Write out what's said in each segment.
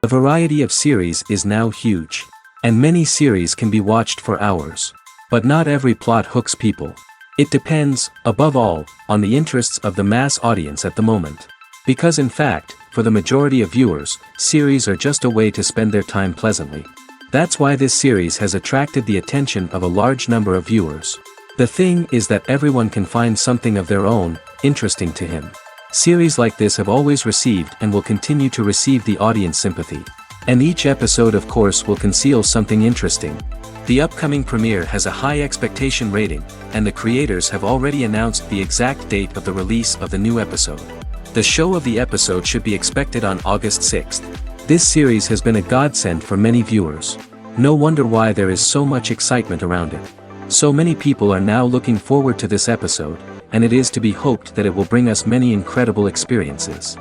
The variety of series is now huge. And many series can be watched for hours. But not every plot hooks people. It depends, above all, on the interests of the mass audience at the moment. Because in fact, for the majority of viewers, series are just a way to spend their time pleasantly. That's why this series has attracted the attention of a large number of viewers. The thing is that everyone can find something of their own, interesting to him. Series like this have always received and will continue to receive the audience sympathy. And each episode of course will conceal something interesting. The upcoming premiere has a high expectation rating, and the creators have already announced the exact date of the release of the new episode. The show of the episode should be expected on August 6th. This series has been a godsend for many viewers. No wonder why there is so much excitement around it. So many people are now looking forward to this episode, and it is to be hoped that it will bring us many incredible experiences.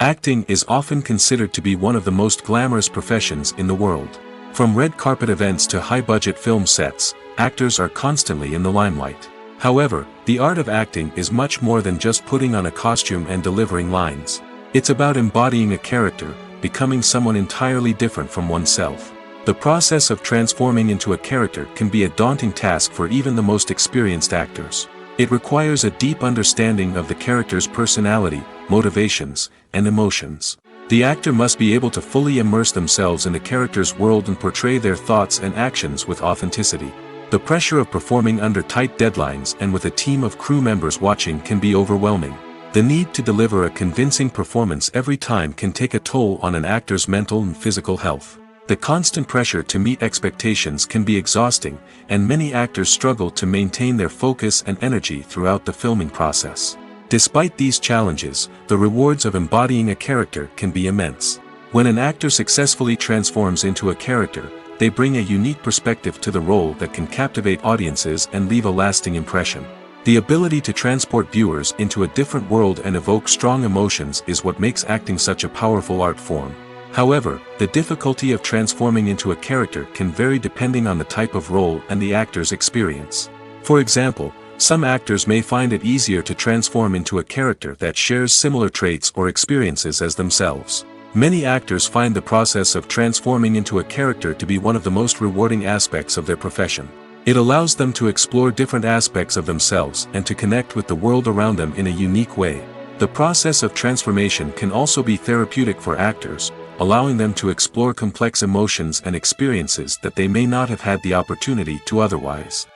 Acting is often considered to be one of the most glamorous professions in the world. From red carpet events to high-budget film sets, actors are constantly in the limelight. However, the art of acting is much more than just putting on a costume and delivering lines. It's about embodying a character, becoming someone entirely different from oneself. The process of transforming into a character can be a daunting task for even the most experienced actors. It requires a deep understanding of the character's personality, motivations, and emotions. The actor must be able to fully immerse themselves in the character's world and portray their thoughts and actions with authenticity. The pressure of performing under tight deadlines and with a team of crew members watching can be overwhelming. The need to deliver a convincing performance every time can take a toll on an actor's mental and physical health. The constant pressure to meet expectations can be exhausting, and many actors struggle to maintain their focus and energy throughout the filming process. Despite these challenges, the rewards of embodying a character can be immense. When an actor successfully transforms into a character, they bring a unique perspective to the role that can captivate audiences and leave a lasting impression. The ability to transport viewers into a different world and evoke strong emotions is what makes acting such a powerful art form. However, the difficulty of transforming into a character can vary depending on the type of role and the actor's experience. For example, some actors may find it easier to transform into a character that shares similar traits or experiences as themselves. Many actors find the process of transforming into a character to be one of the most rewarding aspects of their profession. It allows them to explore different aspects of themselves and to connect with the world around them in a unique way. The process of transformation can also be therapeutic for actors, allowing them to explore complex emotions and experiences that they may not have had the opportunity to otherwise.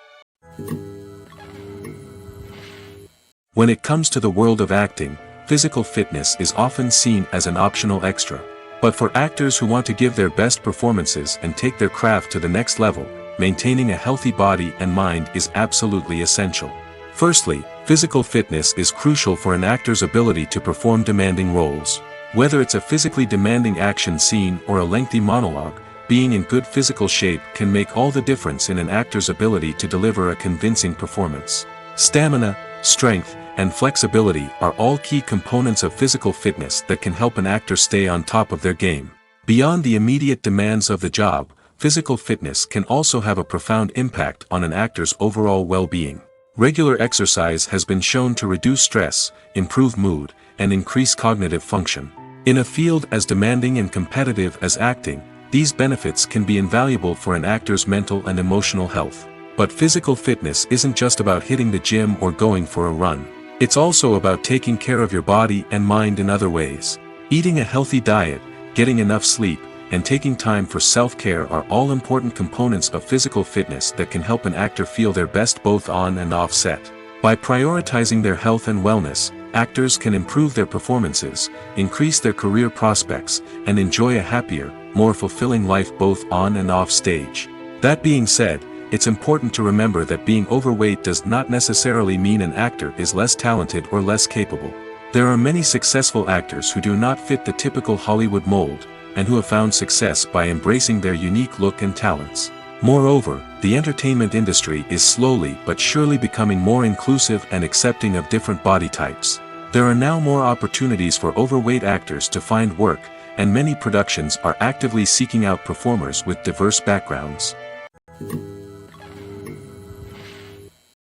When it comes to the world of acting, physical fitness is often seen as an optional extra. But for actors who want to give their best performances and take their craft to the next level, maintaining a healthy body and mind is absolutely essential. Firstly, physical fitness is crucial for an actor's ability to perform demanding roles. Whether it's a physically demanding action scene or a lengthy monologue, being in good physical shape can make all the difference in an actor's ability to deliver a convincing performance. Stamina, strength, and flexibility are all key components of physical fitness that can help an actor stay on top of their game. Beyond the immediate demands of the job, physical fitness can also have a profound impact on an actor's overall well-being. Regular exercise has been shown to reduce stress, improve mood, and increase cognitive function. In a field as demanding and competitive as acting, these benefits can be invaluable for an actor's mental and emotional health. But physical fitness isn't just about hitting the gym or going for a run. It's also about taking care of your body and mind in other ways. Eating a healthy diet, getting enough sleep, and taking time for self-care are all important components of physical fitness that can help an actor feel their best both on and off set. By prioritizing their health and wellness, actors can improve their performances, increase their career prospects, and enjoy a happier, more fulfilling life both on and off stage. That being said, it's important to remember that being overweight does not necessarily mean an actor is less talented or less capable. There are many successful actors who do not fit the typical Hollywood mold, and who have found success by embracing their unique look and talents. Moreover, the entertainment industry is slowly but surely becoming more inclusive and accepting of different body types. There are now more opportunities for overweight actors to find work, and many productions are actively seeking out performers with diverse backgrounds.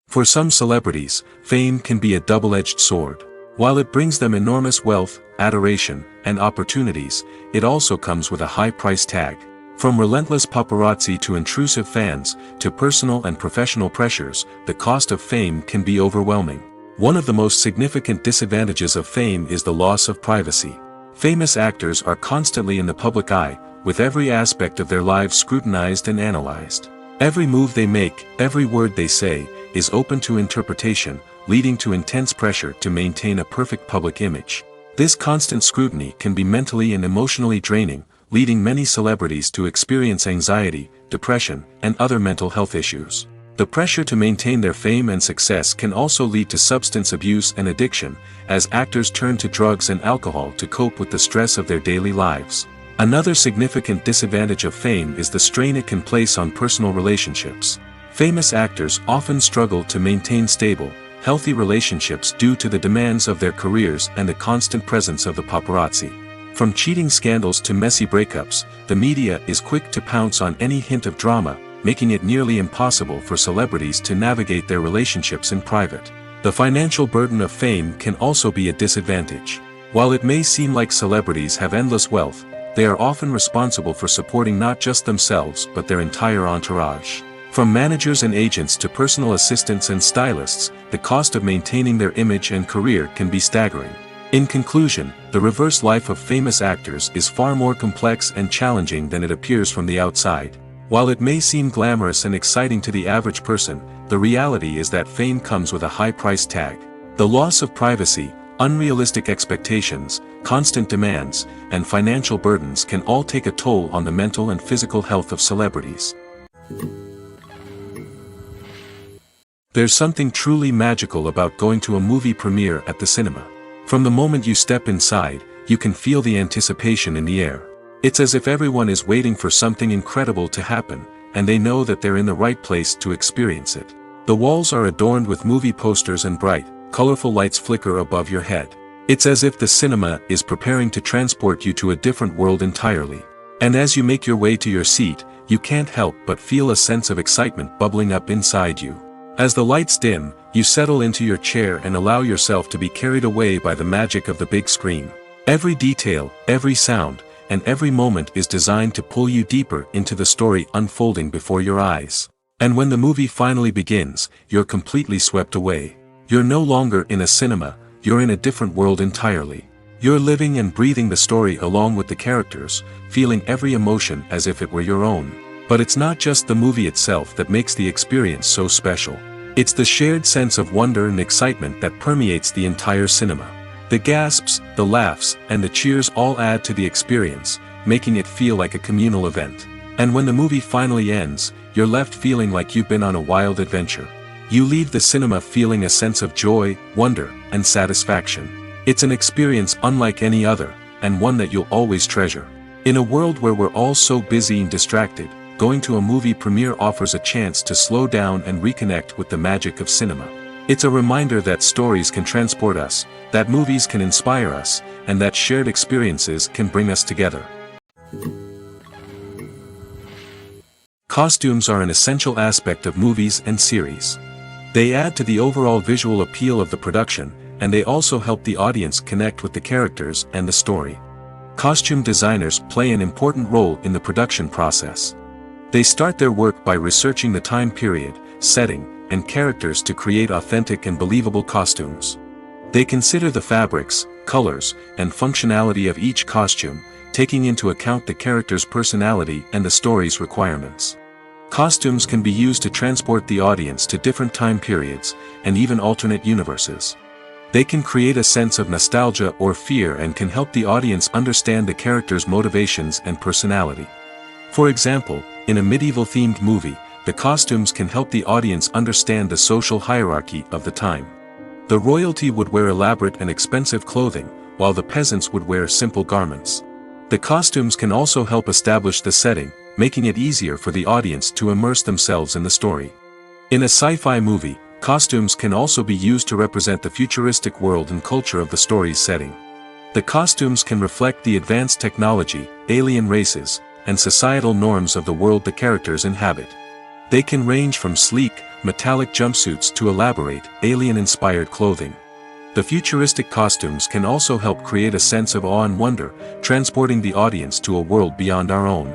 For some celebrities, fame can be a double-edged sword. While it brings them enormous wealth, adoration, and opportunities, it also comes with a high price tag. From relentless paparazzi to intrusive fans, to personal and professional pressures, the cost of fame can be overwhelming. One of the most significant disadvantages of fame is the loss of privacy. Famous actors are constantly in the public eye, with every aspect of their lives scrutinized and analyzed. Every move they make, every word they say, is open to interpretation, leading to intense pressure to maintain a perfect public image. This constant scrutiny can be mentally and emotionally draining, leading many celebrities to experience anxiety, depression, and other mental health issues. The pressure to maintain their fame and success can also lead to substance abuse and addiction, as actors turn to drugs and alcohol to cope with the stress of their daily lives. Another significant disadvantage of fame is the strain it can place on personal relationships. Famous actors often struggle to maintain stable, healthy relationships due to the demands of their careers and the constant presence of the paparazzi. From cheating scandals to messy breakups, the media is quick to pounce on any hint of drama, making it nearly impossible for celebrities to navigate their relationships in private. The financial burden of fame can also be a disadvantage. While it may seem like celebrities have endless wealth, they are often responsible for supporting not just themselves but their entire entourage. From managers and agents to personal assistants and stylists, the cost of maintaining their image and career can be staggering. In conclusion, the reverse life of famous actors is far more complex and challenging than it appears from the outside. While it may seem glamorous and exciting to the average person, the reality is that fame comes with a high price tag. The loss of privacy, unrealistic expectations, constant demands, and financial burdens can all take a toll on the mental and physical health of celebrities. There's something truly magical about going to a movie premiere at the cinema. From the moment you step inside, you can feel the anticipation in the air. It's as if everyone is waiting for something incredible to happen, and they know that they're in the right place to experience it. The walls are adorned with movie posters and bright, colorful lights flicker above your head. It's as if the cinema is preparing to transport you to a different world entirely. And as you make your way to your seat, you can't help but feel a sense of excitement bubbling up inside you. As the lights dim, you settle into your chair and allow yourself to be carried away by the magic of the big screen. Every detail, every sound, and every moment is designed to pull you deeper into the story unfolding before your eyes. And when the movie finally begins, you're completely swept away. You're no longer in a cinema, you're in a different world entirely. You're living and breathing the story along with the characters, feeling every emotion as if it were your own. But it's not just the movie itself that makes the experience so special. It's the shared sense of wonder and excitement that permeates the entire cinema. The gasps, the laughs, and the cheers all add to the experience, making it feel like a communal event. And when the movie finally ends, you're left feeling like you've been on a wild adventure. You leave the cinema feeling a sense of joy, wonder, and satisfaction. It's an experience unlike any other, and one that you'll always treasure. In a world where we're all so busy and distracted, going to a movie premiere offers a chance to slow down and reconnect with the magic of cinema. It's a reminder that stories can transport us, that movies can inspire us, and that shared experiences can bring us together. Costumes are an essential aspect of movies and series. They add to the overall visual appeal of the production, and they also help the audience connect with the characters and the story. Costume designers play an important role in the production process. They start their work by researching the time period, setting, and characters to create authentic and believable costumes. They consider the fabrics, colors, and functionality of each costume, taking into account the character's personality and the story's requirements. Costumes can be used to transport the audience to different time periods, and even alternate universes. They can create a sense of nostalgia or fear and can help the audience understand the character's motivations and personality. For example, in a medieval-themed movie, the costumes can help the audience understand the social hierarchy of the time. The royalty would wear elaborate and expensive clothing, while the peasants would wear simple garments. The costumes can also help establish the setting, making it easier for the audience to immerse themselves in the story. In a sci-fi movie, costumes can also be used to represent the futuristic world and culture of the story's setting. The costumes can reflect the advanced technology, alien races, and societal norms of the world the characters inhabit. They can range from sleek, metallic jumpsuits to elaborate, alien-inspired clothing. The futuristic costumes can also help create a sense of awe and wonder, transporting the audience to a world beyond our own.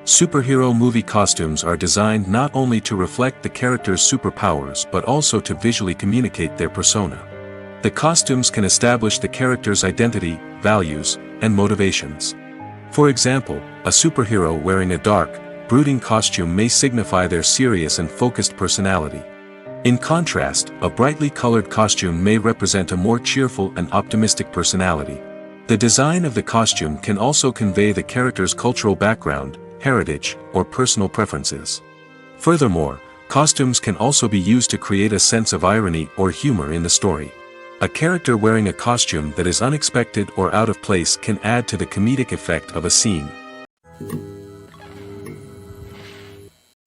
Superhero movie costumes are designed not only to reflect the character's superpowers but also to visually communicate their persona. The costumes can establish the character's identity, values, and motivations. For example, a superhero wearing a dark, brooding costume may signify their serious and focused personality. In contrast, a brightly colored costume may represent a more cheerful and optimistic personality. The design of the costume can also convey the character's cultural background, heritage, or personal preferences. Furthermore, costumes can also be used to create a sense of irony or humor in the story. A character wearing a costume that is unexpected or out of place can add to the comedic effect of a scene.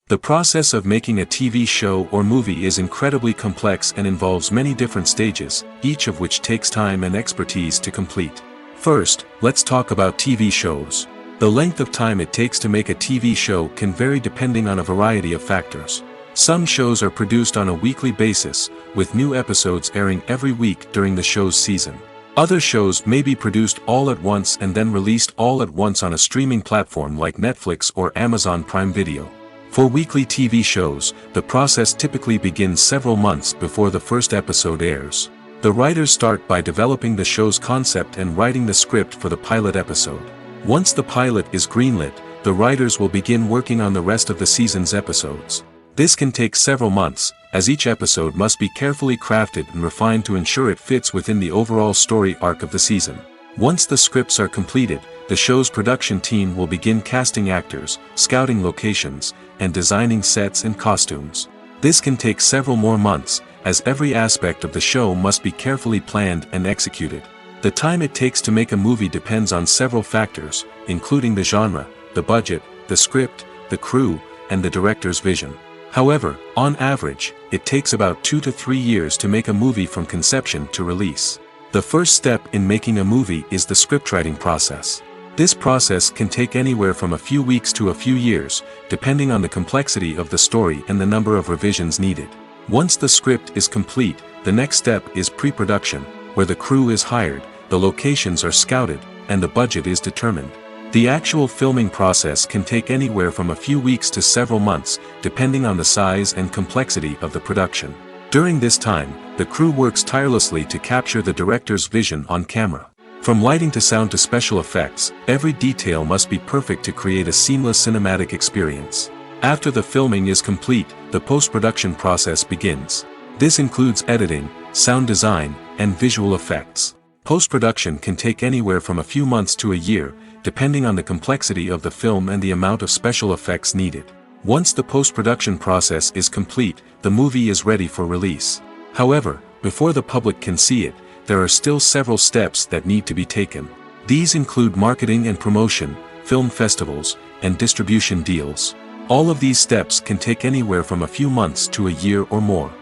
The process of making a TV show or movie is incredibly complex and involves many different stages, each of which takes time and expertise to complete. First, let's talk about TV shows. The length of time it takes to make a TV show can vary depending on a variety of factors. Some shows are produced on a weekly basis, with new episodes airing every week during the show's season. Other shows may be produced all at once and then released all at once on a streaming platform like Netflix or Amazon Prime Video. For weekly TV shows, the process typically begins several months before the first episode airs. The writers start by developing the show's concept and writing the script for the pilot episode. Once the pilot is greenlit, the writers will begin working on the rest of the season's episodes. This can take several months, as each episode must be carefully crafted and refined to ensure it fits within the overall story arc of the season. Once the scripts are completed, the show's production team will begin casting actors, scouting locations, and designing sets and costumes. This can take several more months, as every aspect of the show must be carefully planned and executed. The time it takes to make a movie depends on several factors, including the genre, the budget, the script, the crew, and the director's vision. However, on average, it takes about 2 to 3 years to make a movie from conception to release. The first step in making a movie is the scriptwriting process. This process can take anywhere from a few weeks to a few years, depending on the complexity of the story and the number of revisions needed. Once the script is complete, the next step is pre-production, where the crew is hired, the locations are scouted, and the budget is determined. The actual filming process can take anywhere from a few weeks to several months, depending on the size and complexity of the production. During this time, the crew works tirelessly to capture the director's vision on camera. From lighting to sound to special effects, every detail must be perfect to create a seamless cinematic experience. After the filming is complete, the post-production process begins. This includes editing, sound design, and visual effects. Post-production can take anywhere from a few months to a year, depending on the complexity of the film and the amount of special effects needed. Once the post-production process is complete, the movie is ready for release. However, before the public can see it, there are still several steps that need to be taken. These include marketing and promotion, film festivals, and distribution deals. All of these steps can take anywhere from a few months to a year or more.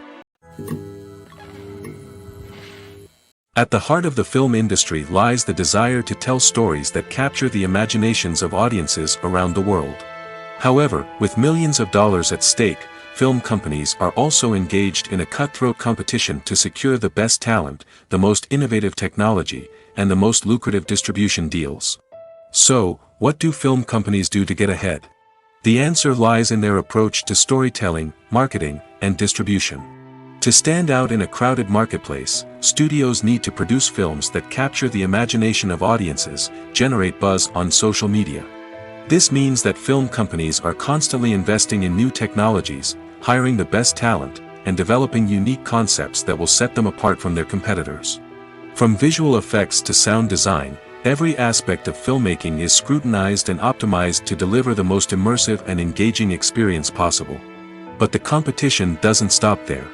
At the heart of the film industry lies the desire to tell stories that capture the imaginations of audiences around the world. However, with millions of dollars at stake, film companies are also engaged in a cutthroat competition to secure the best talent, the most innovative technology, and the most lucrative distribution deals. So, what do film companies do to get ahead? The answer lies in their approach to storytelling, marketing, and distribution. To stand out in a crowded marketplace, studios need to produce films that capture the imagination of audiences, generate buzz on social media. This means that film companies are constantly investing in new technologies, hiring the best talent, and developing unique concepts that will set them apart from their competitors. From visual effects to sound design, every aspect of filmmaking is scrutinized and optimized to deliver the most immersive and engaging experience possible. But the competition doesn't stop there.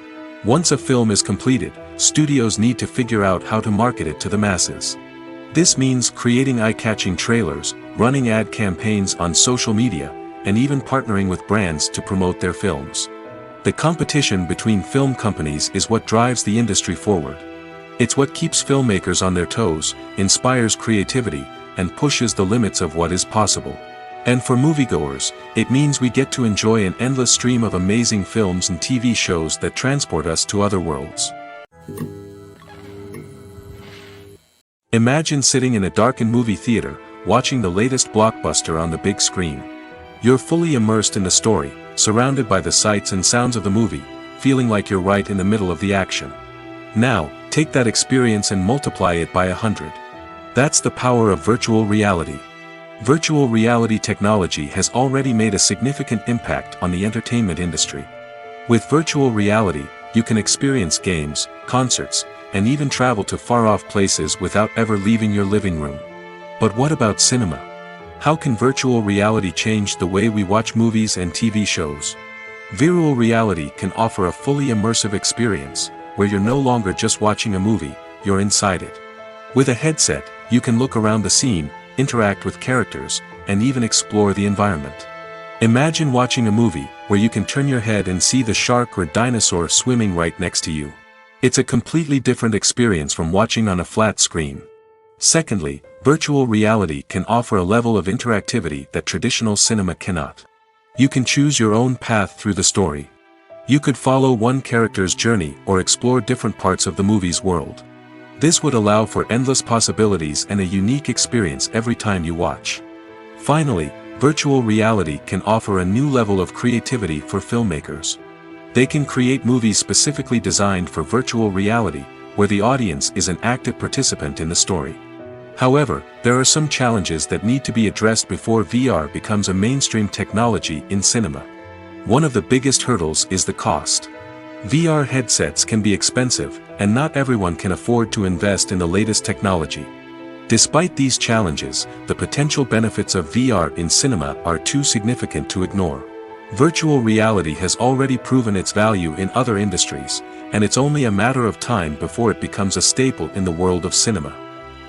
Once a film is completed, studios need to figure out how to market it to the masses. This means creating eye-catching trailers, running ad campaigns on social media, and even partnering with brands to promote their films. The competition between film companies is what drives the industry forward. It's what keeps filmmakers on their toes, inspires creativity, and pushes the limits of what is possible. And for moviegoers, it means we get to enjoy an endless stream of amazing films and TV shows that transport us to other worlds. Imagine sitting in a darkened movie theater, watching the latest blockbuster on the big screen. You're fully immersed in the story, surrounded by the sights and sounds of the movie, feeling like you're right in the middle of the action. Now, take that experience and multiply it by 100. That's the power of virtual reality. Virtual reality technology has already made a significant impact on the entertainment industry. With virtual reality, you can experience games, concerts, and even travel to far-off places without ever leaving your living room. But what about cinema? How can virtual reality change the way we watch movies and TV shows? Virtual reality can offer a fully immersive experience, where you're no longer just watching a movie, you're inside it. With a headset, you can look around the scene, interact with characters, and even explore the environment. Imagine watching a movie where you can turn your head and see the shark or dinosaur swimming right next to you. It's a completely different experience from watching on a flat screen. Secondly, virtual reality can offer a level of interactivity that traditional cinema cannot. You can choose your own path through the story. You could follow one character's journey or explore different parts of the movie's world. This would allow for endless possibilities and a unique experience every time you watch. Finally, virtual reality can offer a new level of creativity for filmmakers. They can create movies specifically designed for virtual reality, where the audience is an active participant in the story. However, there are some challenges that need to be addressed before VR becomes a mainstream technology in cinema. One of the biggest hurdles is the cost. VR headsets can be expensive, and not everyone can afford to invest in the latest technology. Despite these challenges, the potential benefits of VR in cinema are too significant to ignore. Virtual reality has already proven its value in other industries, and it's only a matter of time before it becomes a staple in the world of cinema.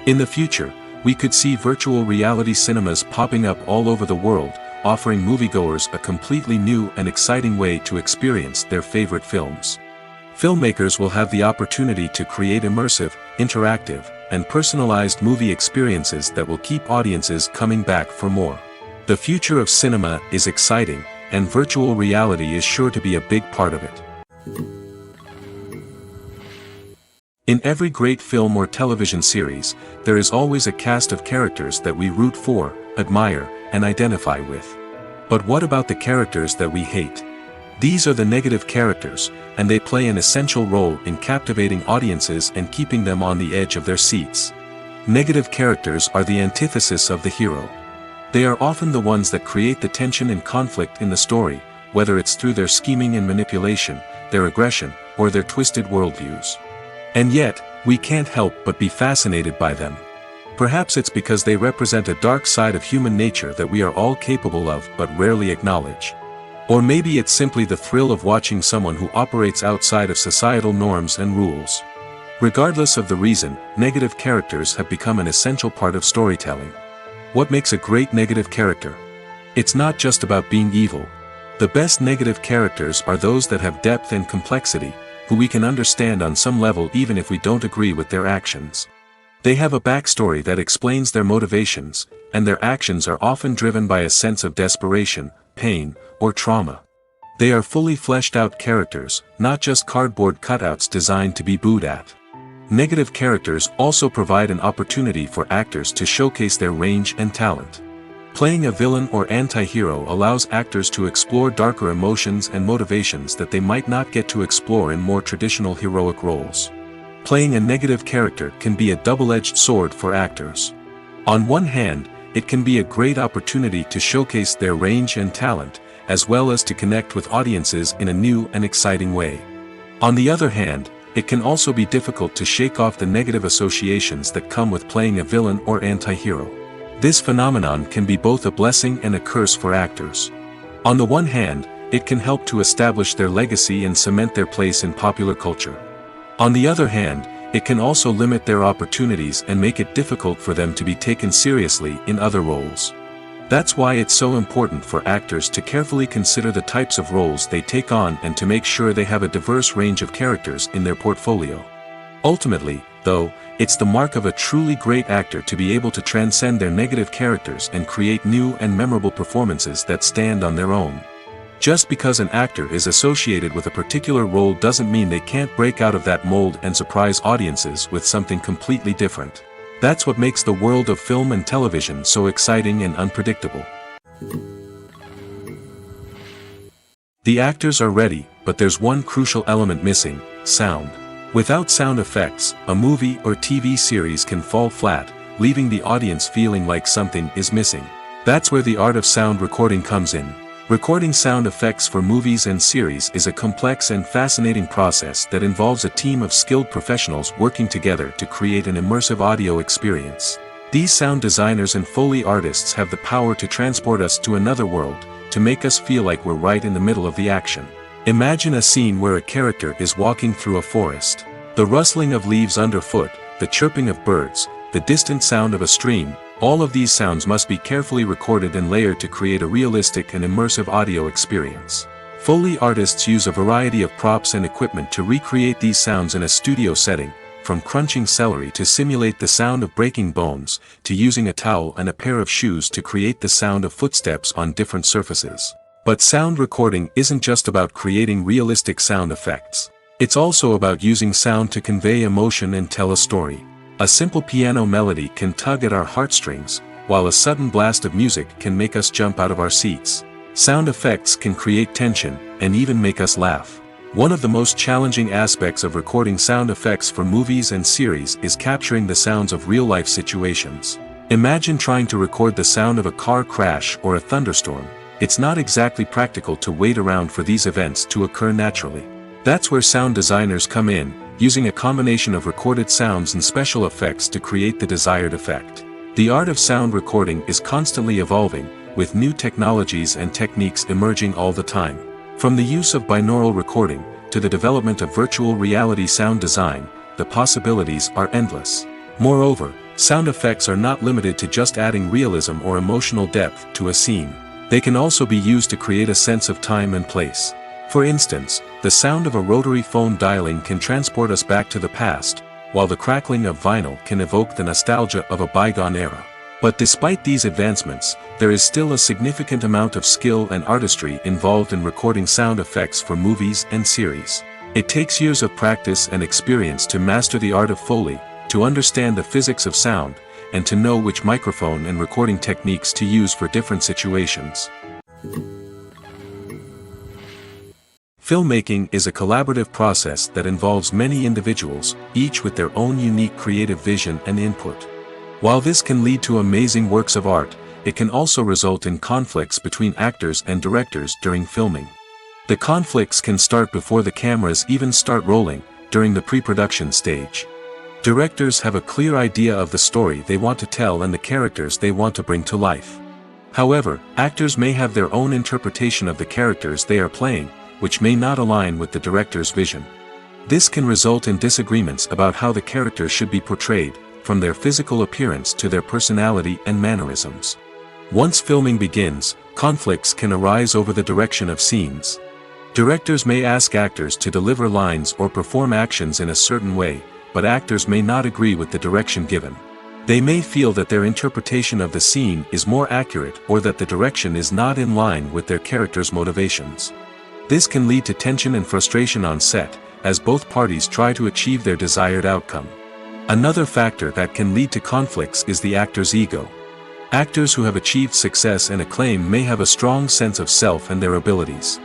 In the future, we could see virtual reality cinemas popping up all over the world, offering moviegoers a completely new and exciting way to experience their favorite films. Filmmakers will have the opportunity to create immersive, interactive, and personalized movie experiences that will keep audiences coming back for more. The future of cinema is exciting, and virtual reality is sure to be a big part of it. In every great film or television series, there is always a cast of characters that we root for, admire, and identify with. But what about the characters that we hate? These are the negative characters, and they play an essential role in captivating audiences and keeping them on the edge of their seats. Negative characters are the antithesis of the hero. They are often the ones that create the tension and conflict in the story, whether it's through their scheming and manipulation, their aggression, or their twisted worldviews. And yet, we can't help but be fascinated by them. Perhaps it's because they represent a dark side of human nature that we are all capable of but rarely acknowledge. Or maybe it's simply the thrill of watching someone who operates outside of societal norms and rules. Regardless of the reason, negative characters have become an essential part of storytelling. What makes a great negative character? It's not just about being evil. The best negative characters are those that have depth and complexity, who we can understand on some level even if we don't agree with their actions. They have a backstory that explains their motivations, and their actions are often driven by a sense of desperation, pain, or trauma. They are fully fleshed out characters, not just cardboard cutouts designed to be booed at. Negative characters also provide an opportunity for actors to showcase their range and talent. Playing a villain or anti-hero allows actors to explore darker emotions and motivations that they might not get to explore in more traditional heroic roles. Playing a negative character can be a double-edged sword for actors. On one hand, it can be a great opportunity to showcase their range and talent, as well as to connect with audiences in a new and exciting way. On the other hand, it can also be difficult to shake off the negative associations that come with playing a villain or anti-hero. This phenomenon can be both a blessing and a curse for actors. On the one hand, it can help to establish their legacy and cement their place in popular culture. On the other hand, it can also limit their opportunities and make it difficult for them to be taken seriously in other roles. That's why it's so important for actors to carefully consider the types of roles they take on and to make sure they have a diverse range of characters in their portfolio. Ultimately, though, it's the mark of a truly great actor to be able to transcend their negative characters and create new and memorable performances that stand on their own. Just because an actor is associated with a particular role doesn't mean they can't break out of that mold and surprise audiences with something completely different. That's what makes the world of film and television so exciting and unpredictable. The actors are ready, but there's one crucial element missing: sound. Without sound effects, a movie or TV series can fall flat, leaving the audience feeling like something is missing. That's where the art of sound recording comes in. Recording sound effects for movies and series is a complex and fascinating process that involves a team of skilled professionals working together to create an immersive audio experience. These sound designers and Foley artists have the power to transport us to another world, to make us feel like we're right in the middle of the action. Imagine a scene where a character is walking through a forest. The rustling of leaves underfoot, the chirping of birds, the distant sound of a stream, all of these sounds must be carefully recorded and layered to create a realistic and immersive audio experience. Foley artists use a variety of props and equipment to recreate these sounds in a studio setting, from crunching celery to simulate the sound of breaking bones, to using a towel and a pair of shoes to create the sound of footsteps on different surfaces. But sound recording isn't just about creating realistic sound effects. It's also about using sound to convey emotion and tell a story. A simple piano melody can tug at our heartstrings, while a sudden blast of music can make us jump out of our seats. Sound effects can create tension, and even make us laugh. One of the most challenging aspects of recording sound effects for movies and series is capturing the sounds of real-life situations. Imagine trying to record the sound of a car crash or a thunderstorm. It's not exactly practical to wait around for these events to occur naturally. That's where sound designers come in, using a combination of recorded sounds and special effects to create the desired effect. The art of sound recording is constantly evolving, with new technologies and techniques emerging all the time. From the use of binaural recording, to the development of virtual reality sound design, the possibilities are endless. Moreover, sound effects are not limited to just adding realism or emotional depth to a scene. They can also be used to create a sense of time and place. For instance, the sound of a rotary phone dialing can transport us back to the past, while the crackling of vinyl can evoke the nostalgia of a bygone era. But despite these advancements, there is still a significant amount of skill and artistry involved in recording sound effects for movies and series. It takes years of practice and experience to master the art of Foley, to understand the physics of sound, and to know which microphone and recording techniques to use for different situations. Filmmaking is a collaborative process that involves many individuals, each with their own unique creative vision and input. While this can lead to amazing works of art, it can also result in conflicts between actors and directors during filming. The conflicts can start before the cameras even start rolling, during the pre-production stage. Directors have a clear idea of the story they want to tell and the characters they want to bring to life. However, actors may have their own interpretation of the characters they are playing, which may not align with the director's vision. This can result in disagreements about how the characters should be portrayed, from their physical appearance to their personality and mannerisms. Once filming begins, conflicts can arise over the direction of scenes. Directors may ask actors to deliver lines or perform actions in a certain way, but actors may not agree with the direction given. They may feel that their interpretation of the scene is more accurate or that the direction is not in line with their character's motivations. This can lead to tension and frustration on set, as both parties try to achieve their desired outcome. Another factor that can lead to conflicts is the actor's ego. Actors who have achieved success and acclaim may have a strong sense of self and their abilities.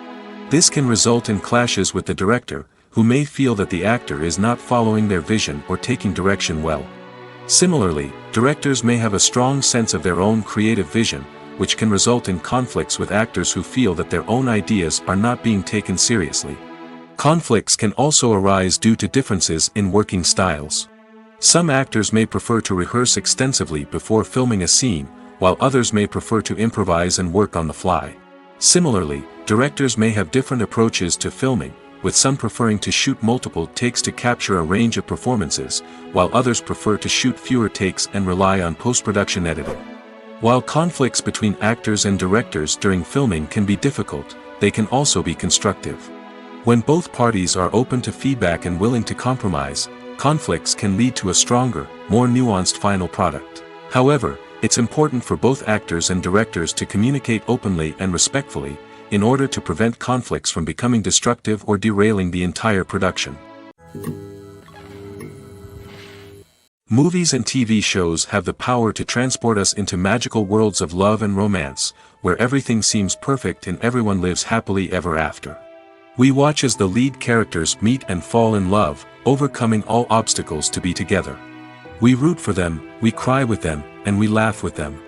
This can result in clashes with the director, who may feel that the actor is not following their vision or taking direction well. Similarly, directors may have a strong sense of their own creative vision, which can result in conflicts with actors who feel that their own ideas are not being taken seriously. Conflicts can also arise due to differences in working styles. Some actors may prefer to rehearse extensively before filming a scene, while others may prefer to improvise and work on the fly. Similarly, directors may have different approaches to filming, with some preferring to shoot multiple takes to capture a range of performances, while others prefer to shoot fewer takes and rely on post-production editing. While conflicts between actors and directors during filming can be difficult, they can also be constructive. When both parties are open to feedback and willing to compromise, conflicts can lead to a stronger, more nuanced final product. However, it's important for both actors and directors to communicate openly and respectfully, in order to prevent conflicts from becoming destructive or derailing the entire production. Movies and TV shows have the power to transport us into magical worlds of love and romance, where everything seems perfect and everyone lives happily ever after. We watch as the lead characters meet and fall in love, overcoming all obstacles to be together. We root for them, we cry with them, and we laugh with them.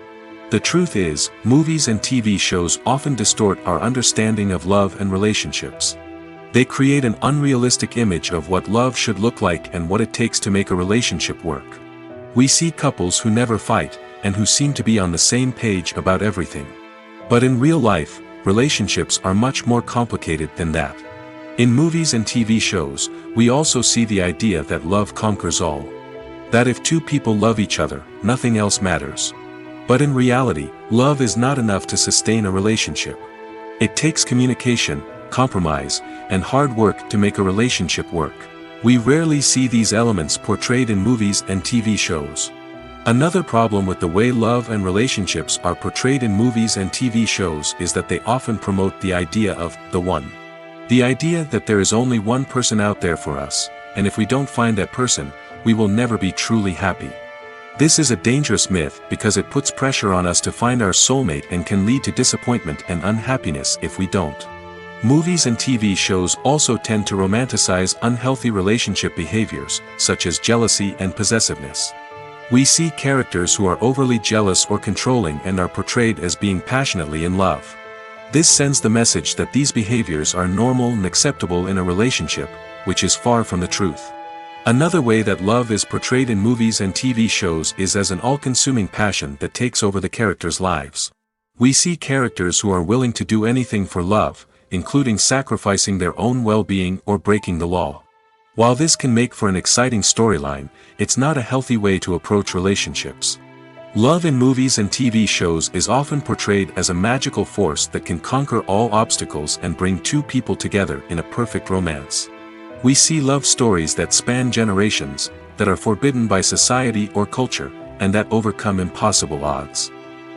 The truth is, movies and TV shows often distort our understanding of love and relationships. They create an unrealistic image of what love should look like and what it takes to make a relationship work. We see couples who never fight, and who seem to be on the same page about everything. But in real life, relationships are much more complicated than that. In movies and TV shows, we also see the idea that love conquers all. That if two people love each other, nothing else matters. But in reality, love is not enough to sustain a relationship. It takes communication, compromise, and hard work to make a relationship work. We rarely see these elements portrayed in movies and TV shows. Another problem with the way love and relationships are portrayed in movies and TV shows is that they often promote the idea of the one. The idea that there is only one person out there for us, and if we don't find that person, we will never be truly happy. This is a dangerous myth because it puts pressure on us to find our soulmate and can lead to disappointment and unhappiness if we don't. Movies and TV shows also tend to romanticize unhealthy relationship behaviors, such as jealousy and possessiveness. We see characters who are overly jealous or controlling and are portrayed as being passionately in love. This sends the message that these behaviors are normal and acceptable in a relationship, which is far from the truth. Another way that love is portrayed in movies and TV shows is as an all-consuming passion that takes over the characters' lives. We see characters who are willing to do anything for love, including sacrificing their own well-being or breaking the law. While this can make for an exciting storyline, it's not a healthy way to approach relationships. Love in movies and TV shows is often portrayed as a magical force that can conquer all obstacles and bring two people together in a perfect romance. We see love stories that span generations, that are forbidden by society or culture, and that overcome impossible odds.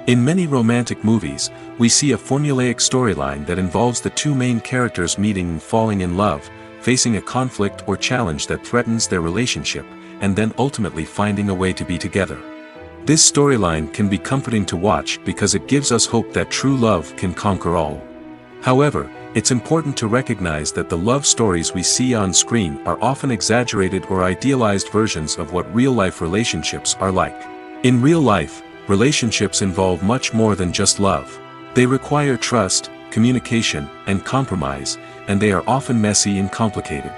In many romantic movies, we see a formulaic storyline that involves the two main characters meeting and falling in love, facing a conflict or challenge that threatens their relationship, and then ultimately finding a way to be together. This storyline can be comforting to watch because it gives us hope that true love can conquer all. However, it's important to recognize that the love stories we see on screen are often exaggerated or idealized versions of what real-life relationships are like. In real life, relationships involve much more than just love. They require trust, communication, and compromise, and they are often messy and complicated.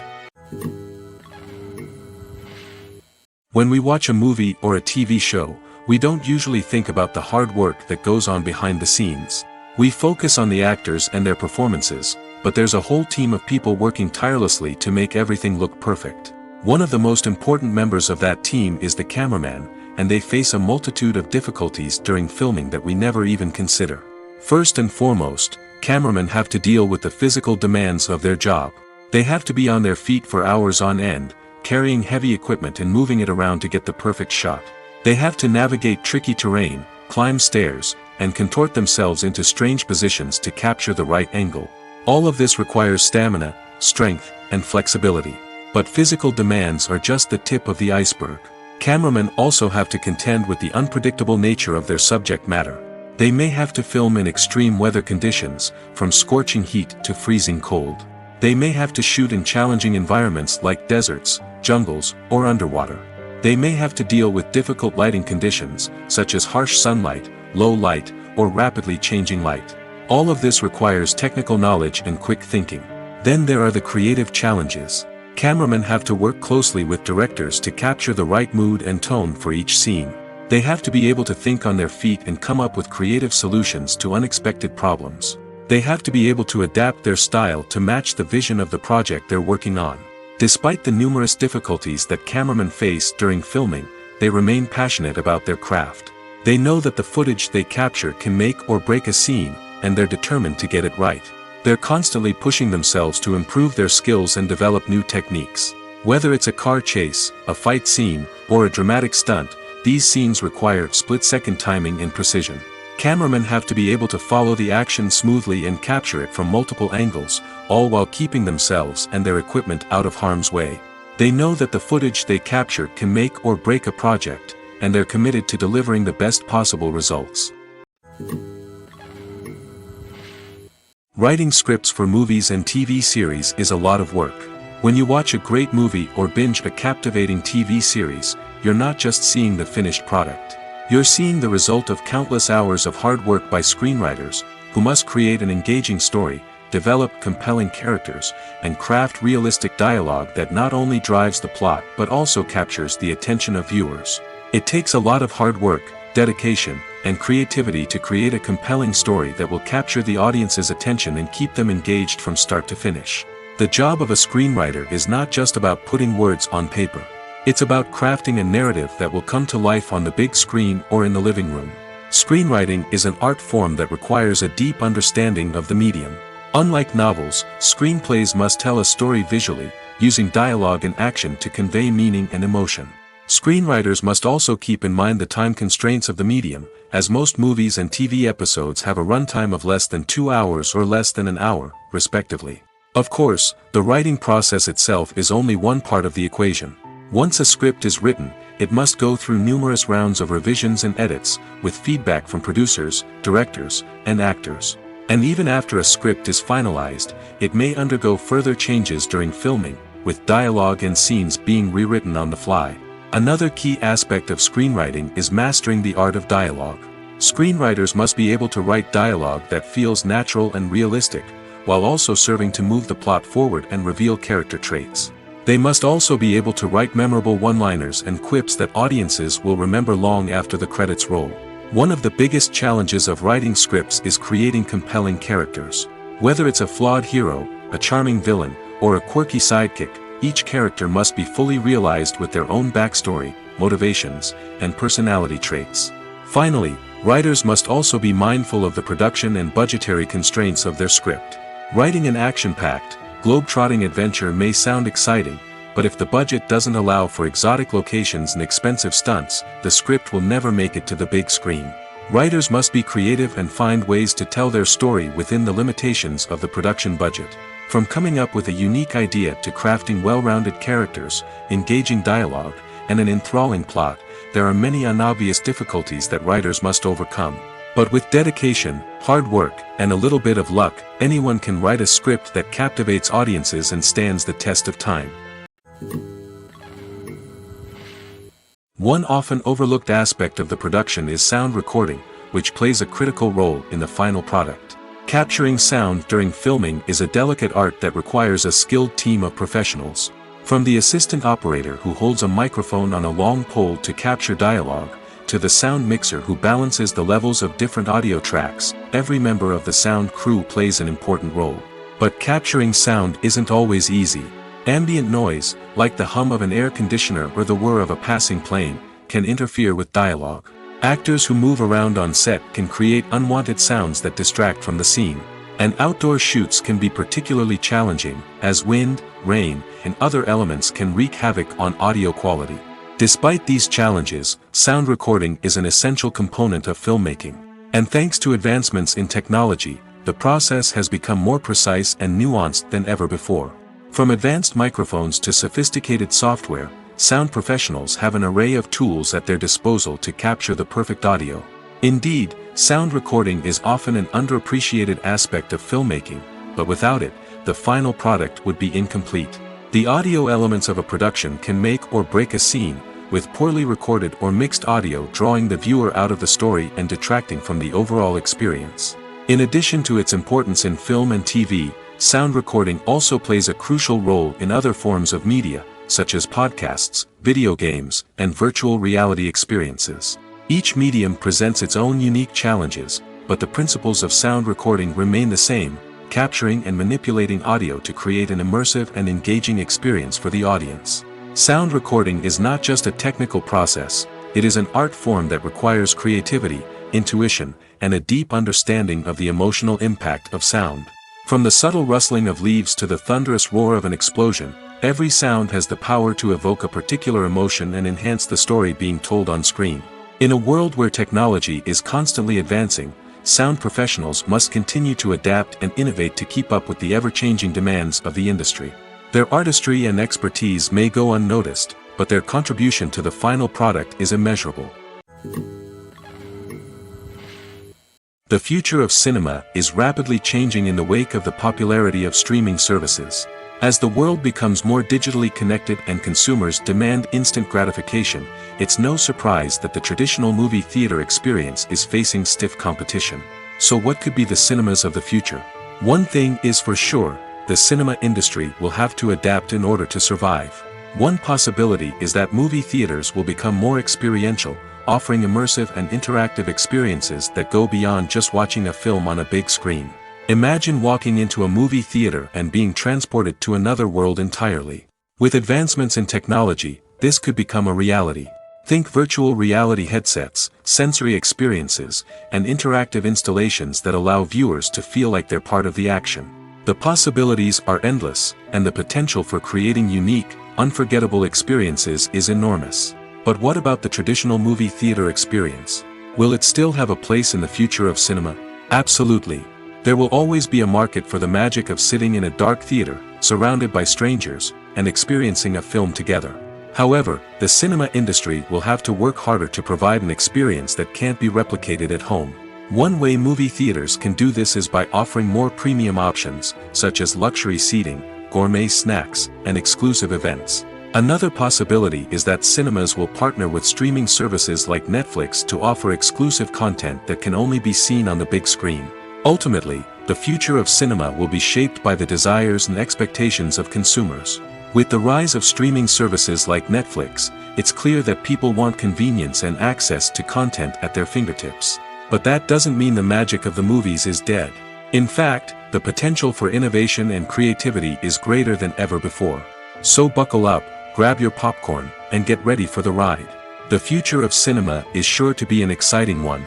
When we watch a movie or a TV show, we don't usually think about the hard work that goes on behind the scenes. We focus on the actors and their performances, but there's a whole team of people working tirelessly to make everything look perfect. One of the most important members of that team is the cameraman, and they face a multitude of difficulties during filming that we never even consider. First and foremost, cameramen have to deal with the physical demands of their job. They have to be on their feet for hours on end, carrying heavy equipment and moving it around to get the perfect shot. They have to navigate tricky terrain, climb stairs, and contort themselves into strange positions to capture the right angle. All of this requires stamina, strength, and flexibility. But physical demands are just the tip of the iceberg. Cameramen also have to contend with the unpredictable nature of their subject matter. They may have to film in extreme weather conditions, from scorching heat to freezing cold. They may have to shoot in challenging environments like deserts, jungles, or underwater. They may have to deal with difficult lighting conditions, such as harsh sunlight, low light, or rapidly changing light. All of this requires technical knowledge and quick thinking. Then there are the creative challenges. Cameramen have to work closely with directors to capture the right mood and tone for each scene. They have to be able to think on their feet and come up with creative solutions to unexpected problems. They have to be able to adapt their style to match the vision of the project they're working on. Despite the numerous difficulties that cameramen face during filming, they remain passionate about their craft. They know that the footage they capture can make or break a scene, and they're determined to get it right. They're constantly pushing themselves to improve their skills and develop new techniques. Whether it's a car chase, a fight scene, or a dramatic stunt, these scenes require split-second timing and precision. Cameramen have to be able to follow the action smoothly and capture it from multiple angles, all while keeping themselves and their equipment out of harm's way. They know that the footage they capture can make or break a project, and they're committed to delivering the best possible results. Writing scripts for movies and TV series is a lot of work. When you watch a great movie or binge a captivating TV series, you're not just seeing the finished product. You're seeing the result of countless hours of hard work by screenwriters, who must create an engaging story, develop compelling characters, and craft realistic dialogue that not only drives the plot but also captures the attention of viewers. It takes a lot of hard work, dedication, and creativity to create a compelling story that will capture the audience's attention and keep them engaged from start to finish. The job of a screenwriter is not just about putting words on paper. It's about crafting a narrative that will come to life on the big screen or in the living room. Screenwriting is an art form that requires a deep understanding of the medium. Unlike novels, screenplays must tell a story visually, using dialogue and action to convey meaning and emotion. Screenwriters must also keep in mind the time constraints of the medium, as most movies and TV episodes have a runtime of less than 2 hours or less than an hour, respectively. Of course, the writing process itself is only one part of the equation. Once a script is written, it must go through numerous rounds of revisions and edits, with feedback from producers, directors, and actors. And even after a script is finalized, it may undergo further changes during filming, with dialogue and scenes being rewritten on the fly. Another key aspect of screenwriting is mastering the art of dialogue. Screenwriters must be able to write dialogue that feels natural and realistic, while also serving to move the plot forward and reveal character traits. They must also be able to write memorable one-liners and quips that audiences will remember long after the credits roll. One of the biggest challenges of writing scripts is creating compelling characters. Whether it's a flawed hero, a charming villain, or a quirky sidekick, each character must be fully realized with their own backstory, motivations, and personality traits. Finally, writers must also be mindful of the production and budgetary constraints of their script. Writing an action-packed, globe-trotting adventure may sound exciting, but if the budget doesn't allow for exotic locations and expensive stunts, the script will never make it to the big screen. Writers must be creative and find ways to tell their story within the limitations of the production budget. From coming up with a unique idea to crafting well-rounded characters, engaging dialogue, and an enthralling plot, there are many unobvious difficulties that writers must overcome. But with dedication, hard work, and a little bit of luck, anyone can write a script that captivates audiences and stands the test of time. One often overlooked aspect of the production is sound recording, which plays a critical role in the final product. Capturing sound during filming is a delicate art that requires a skilled team of professionals. From the assistant operator who holds a microphone on a long pole to capture dialogue, to the sound mixer who balances the levels of different audio tracks, every member of the sound crew plays an important role. But capturing sound isn't always easy. Ambient noise, like the hum of an air conditioner or the whir of a passing plane, can interfere with dialogue. Actors who move around on set can create unwanted sounds that distract from the scene. And outdoor shoots can be particularly challenging, as wind, rain, and other elements can wreak havoc on audio quality. Despite these challenges, sound recording is an essential component of filmmaking. And thanks to advancements in technology, the process has become more precise and nuanced than ever before. From advanced microphones to sophisticated software, sound professionals have an array of tools at their disposal to capture the perfect audio. Indeed, sound recording is often an underappreciated aspect of filmmaking, but without it, the final product would be incomplete. The audio elements of a production can make or break a scene, with poorly recorded or mixed audio drawing the viewer out of the story and detracting from the overall experience. In addition to its importance in film and TV, sound recording also plays a crucial role in other forms of media, such as podcasts, video games, and virtual reality experiences. Each medium presents its own unique challenges, but the principles of sound recording remain the same, capturing and manipulating audio to create an immersive and engaging experience for the audience. Sound recording is not just a technical process, it is an art form that requires creativity, intuition, and a deep understanding of the emotional impact of sound. From the subtle rustling of leaves to the thunderous roar of an explosion, every sound has the power to evoke a particular emotion and enhance the story being told on screen. In a world where technology is constantly advancing, sound professionals must continue to adapt and innovate to keep up with the ever-changing demands of the industry. Their artistry and expertise may go unnoticed, but their contribution to the final product is immeasurable. The future of cinema is rapidly changing in the wake of the popularity of streaming services. As the world becomes more digitally connected and consumers demand instant gratification, it's no surprise that the traditional movie theater experience is facing stiff competition. So what could be the cinemas of the future? One thing is for sure, the cinema industry will have to adapt in order to survive. One possibility is that movie theaters will become more experiential, offering immersive and interactive experiences that go beyond just watching a film on a big screen. Imagine walking into a movie theater and being transported to another world entirely. With advancements in technology, this could become a reality. Think virtual reality headsets, sensory experiences, and interactive installations that allow viewers to feel like they're part of the action. The possibilities are endless, and the potential for creating unique, unforgettable experiences is enormous. But what about the traditional movie theater experience? Will it still have a place in the future of cinema? Absolutely. There will always be a market for the magic of sitting in a dark theater, surrounded by strangers, and experiencing a film together. However, the cinema industry will have to work harder to provide an experience that can't be replicated at home. One way movie theaters can do this is by offering more premium options, such as luxury seating, gourmet snacks, and exclusive events. Another possibility is that cinemas will partner with streaming services like Netflix to offer exclusive content that can only be seen on the big screen. Ultimately, the future of cinema will be shaped by the desires and expectations of consumers. With the rise of streaming services like Netflix, it's clear that people want convenience and access to content at their fingertips. But that doesn't mean the magic of the movies is dead. In fact, the potential for innovation and creativity is greater than ever before. So buckle up, grab your popcorn, and get ready for the ride. The future of cinema is sure to be an exciting one.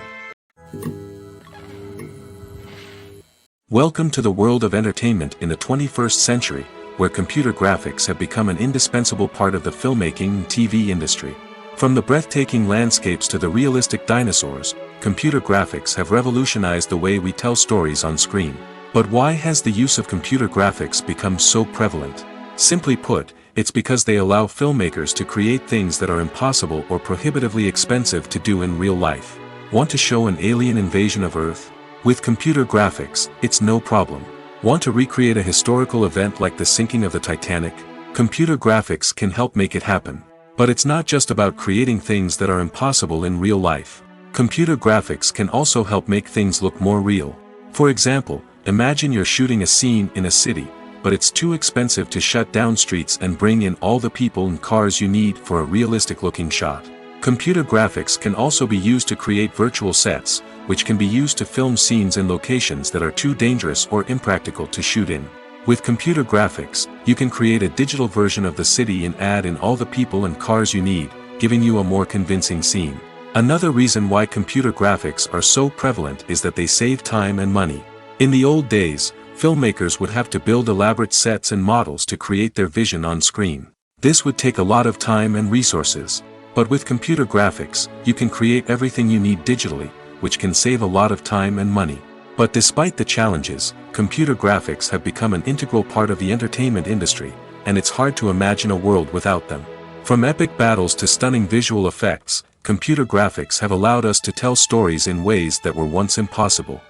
Welcome to the world of entertainment in the 21st century, where computer graphics have become an indispensable part of the filmmaking and TV industry. From the breathtaking landscapes to the realistic dinosaurs, computer graphics have revolutionized the way we tell stories on screen. But why has the use of computer graphics become so prevalent? Simply put, it's because they allow filmmakers to create things that are impossible or prohibitively expensive to do in real life. Want to show an alien invasion of Earth? With computer graphics, it's no problem. Want to recreate a historical event like the sinking of the Titanic? Computer graphics can help make it happen. But it's not just about creating things that are impossible in real life. Computer graphics can also help make things look more real. For example, imagine you're shooting a scene in a city, but it's too expensive to shut down streets and bring in all the people and cars you need for a realistic-looking shot. Computer graphics can also be used to create virtual sets, which can be used to film scenes in locations that are too dangerous or impractical to shoot in. With computer graphics, you can create a digital version of the city and add in all the people and cars you need, giving you a more convincing scene. Another reason why computer graphics are so prevalent is that they save time and money. In the old days, filmmakers would have to build elaborate sets and models to create their vision on screen. This would take a lot of time and resources. But with computer graphics, you can create everything you need digitally, which can save a lot of time and money. But despite the challenges, computer graphics have become an integral part of the entertainment industry, and it's hard to imagine a world without them. From epic battles to stunning visual effects, computer graphics have allowed us to tell stories in ways that were once impossible.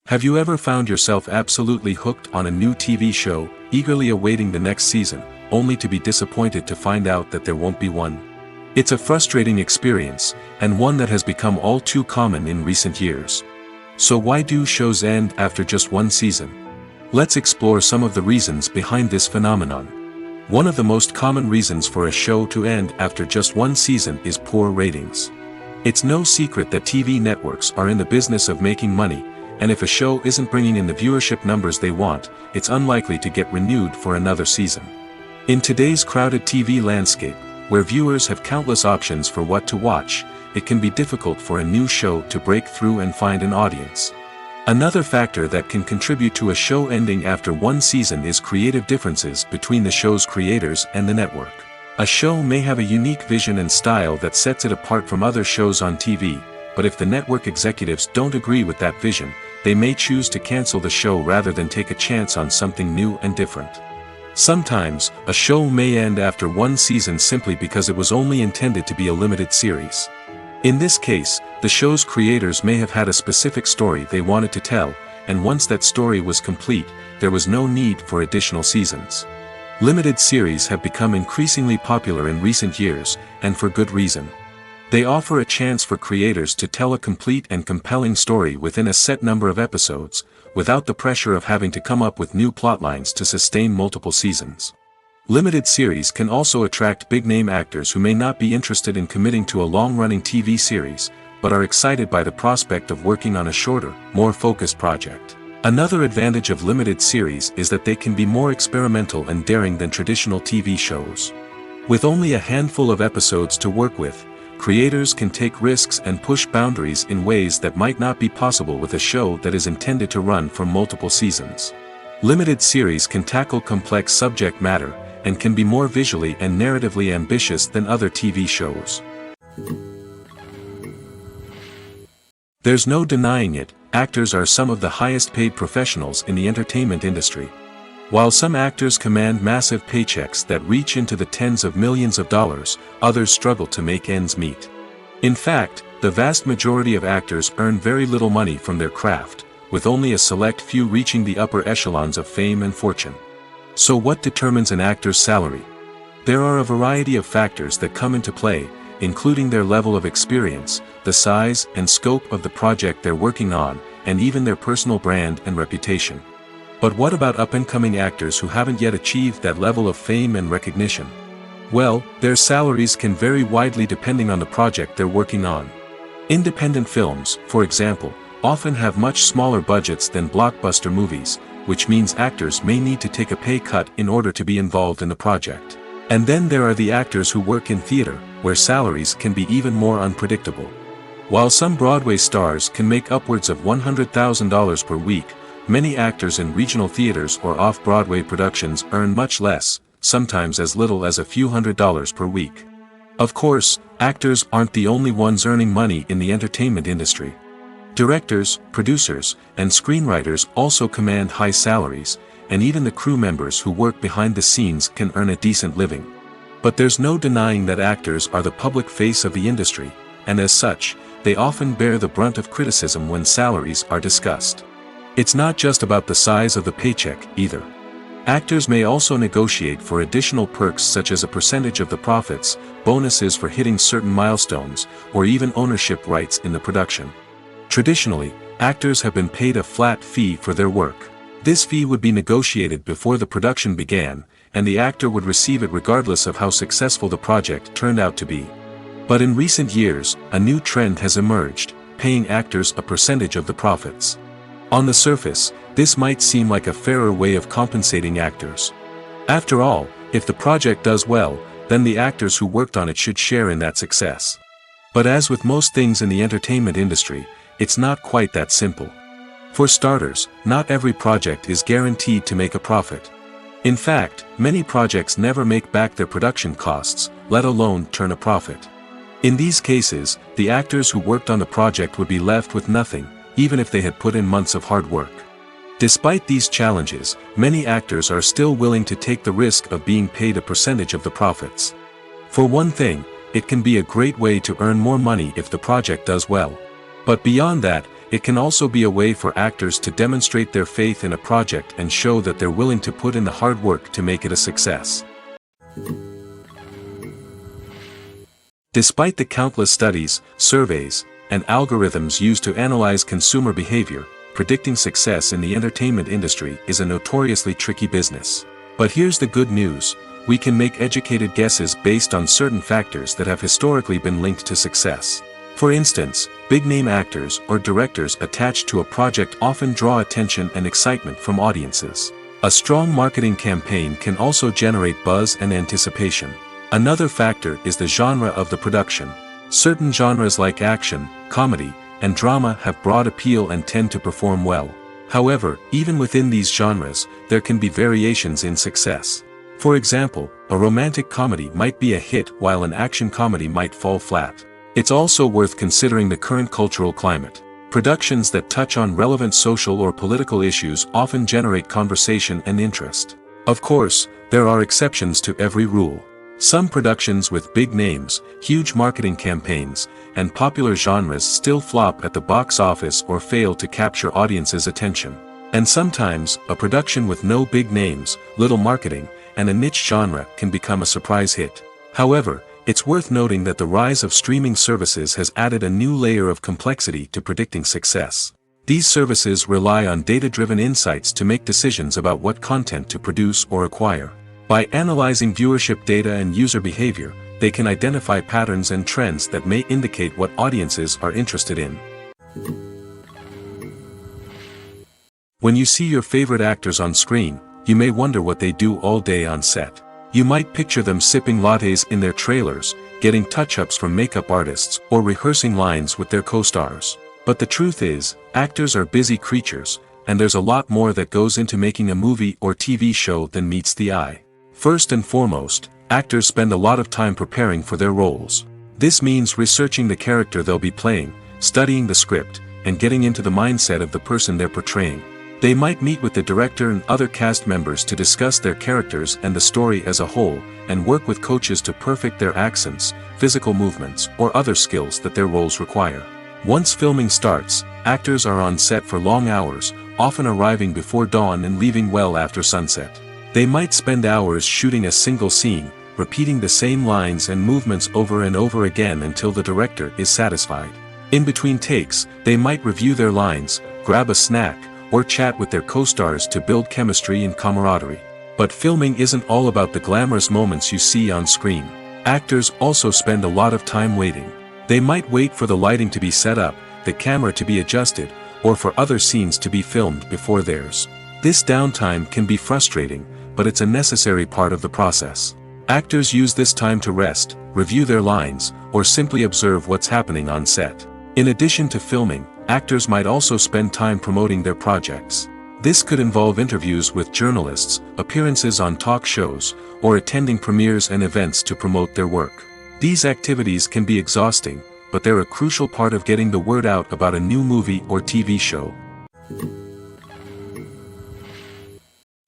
Have you ever found yourself absolutely hooked on a new TV show, eagerly awaiting the next season, only to be disappointed to find out that there won't be one? It's a frustrating experience, and one that has become all too common in recent years. So why do shows end after just one season? Let's explore some of the reasons behind this phenomenon. One of the most common reasons for a show to end after just one season is poor ratings. It's no secret that TV networks are in the business of making money, and if a show isn't bringing in the viewership numbers they want, it's unlikely to get renewed for another season. In today's crowded TV landscape, where viewers have countless options for what to watch, it can be difficult for a new show to break through and find an audience. Another factor that can contribute to a show ending after one season is creative differences between the show's creators and the network. A show may have a unique vision and style that sets it apart from other shows on TV, but if the network executives don't agree with that vision, they may choose to cancel the show rather than take a chance on something new and different. Sometimes, a show may end after one season simply because it was only intended to be a limited series. In this case, the show's creators may have had a specific story they wanted to tell, and once that story was complete, there was no need for additional seasons. Limited series have become increasingly popular in recent years, and for good reason. They offer a chance for creators to tell a complete and compelling story within a set number of episodes, without the pressure of having to come up with new plotlines to sustain multiple seasons. Limited series can also attract big-name actors who may not be interested in committing to a long-running TV series, but are excited by the prospect of working on a shorter, more focused project. Another advantage of limited series is that they can be more experimental and daring than traditional TV shows. With only a handful of episodes to work with, creators can take risks and push boundaries in ways that might not be possible with a show that is intended to run for multiple seasons. Limited series can tackle complex subject matter, and can be more visually and narratively ambitious than other TV shows. There's no denying it, actors are some of the highest paid professionals in the entertainment industry. While some actors command massive paychecks that reach into the tens of millions of dollars, others struggle to make ends meet. In fact, the vast majority of actors earn very little money from their craft, with only a select few reaching the upper echelons of fame and fortune. So what determines an actor's salary? There are a variety of factors that come into play, including their level of experience, the size and scope of the project they're working on, and even their personal brand and reputation. But what about up-and-coming actors who haven't yet achieved that level of fame and recognition? Well, their salaries can vary widely depending on the project they're working on. Independent films, for example, often have much smaller budgets than blockbuster movies, which means actors may need to take a pay cut in order to be involved in the project. And then there are the actors who work in theater, where salaries can be even more unpredictable. While some Broadway stars can make upwards of $100,000 per week, many actors in regional theaters or off-Broadway productions earn much less, sometimes as little as a few $100s per week. Of course, actors aren't the only ones earning money in the entertainment industry. Directors, producers, and screenwriters also command high salaries, and even the crew members who work behind the scenes can earn a decent living. But there's no denying that actors are the public face of the industry, and as such, they often bear the brunt of criticism when salaries are discussed. It's not just about the size of the paycheck, either. Actors may also negotiate for additional perks such as a percentage of the profits, bonuses for hitting certain milestones, or even ownership rights in the production. Traditionally, actors have been paid a flat fee for their work. This fee would be negotiated before the production began, and the actor would receive it regardless of how successful the project turned out to be. But in recent years, a new trend has emerged, paying actors a percentage of the profits. On the surface, this might seem like a fairer way of compensating actors. After all, if the project does well, then the actors who worked on it should share in that success. But as with most things in the entertainment industry, it's not quite that simple. For starters, not every project is guaranteed to make a profit. In fact, many projects never make back their production costs, let alone turn a profit. In these cases, the actors who worked on the project would be left with nothing, even if they had put in months of hard work. Despite these challenges, many actors are still willing to take the risk of being paid a percentage of the profits. For one thing, it can be a great way to earn more money if the project does well. But beyond that, it can also be a way for actors to demonstrate their faith in a project and show that they're willing to put in the hard work to make it a success. Despite the countless studies, surveys, and algorithms used to analyze consumer behavior, predicting success in the entertainment industry is a notoriously tricky business. But here's the good news: we can make educated guesses based on certain factors that have historically been linked to success. For instance, big-name actors or directors attached to a project often draw attention and excitement from audiences. A strong marketing campaign can also generate buzz and anticipation. Another factor is the genre of the production. Certain genres like action, comedy, and drama have broad appeal and tend to perform well. However, even within these genres, there can be variations in success. For example, a romantic comedy might be a hit while an action comedy might fall flat. It's also worth considering the current cultural climate. Productions that touch on relevant social or political issues often generate conversation and interest. Of course, there are exceptions to every rule. Some productions with big names, huge marketing campaigns, and popular genres still flop at the box office or fail to capture audiences' attention. And sometimes, a production with no big names, little marketing, and a niche genre can become a surprise hit. However, it's worth noting that the rise of streaming services has added a new layer of complexity to predicting success. These services rely on data-driven insights to make decisions about what content to produce or acquire. By analyzing viewership data and user behavior, they can identify patterns and trends that may indicate what audiences are interested in. When you see your favorite actors on screen, you may wonder what they do all day on set. You might picture them sipping lattes in their trailers, getting touch-ups from makeup artists, or rehearsing lines with their co-stars. But the truth is, actors are busy creatures, and there's a lot more that goes into making a movie or TV show than meets the eye. First and foremost, actors spend a lot of time preparing for their roles. This means researching the character they'll be playing, studying the script, and getting into the mindset of the person they're portraying. They might meet with the director and other cast members to discuss their characters and the story as a whole, and work with coaches to perfect their accents, physical movements, or other skills that their roles require. Once filming starts, actors are on set for long hours, often arriving before dawn and leaving well after sunset. They might spend hours shooting a single scene, repeating the same lines and movements over and over again until the director is satisfied. In between takes, they might review their lines, grab a snack, or chat with their co-stars to build chemistry and camaraderie. But filming isn't all about the glamorous moments you see on screen. Actors also spend a lot of time waiting. They might wait for the lighting to be set up, the camera to be adjusted, or for other scenes to be filmed before theirs. This downtime can be frustrating, but it's a necessary part of the process. Actors use this time to rest, review their lines, or simply observe what's happening on set. In addition to filming, actors might also spend time promoting their projects. This could involve interviews with journalists, appearances on talk shows, or attending premieres and events to promote their work. These activities can be exhausting, but they're a crucial part of getting the word out about a new movie or TV show.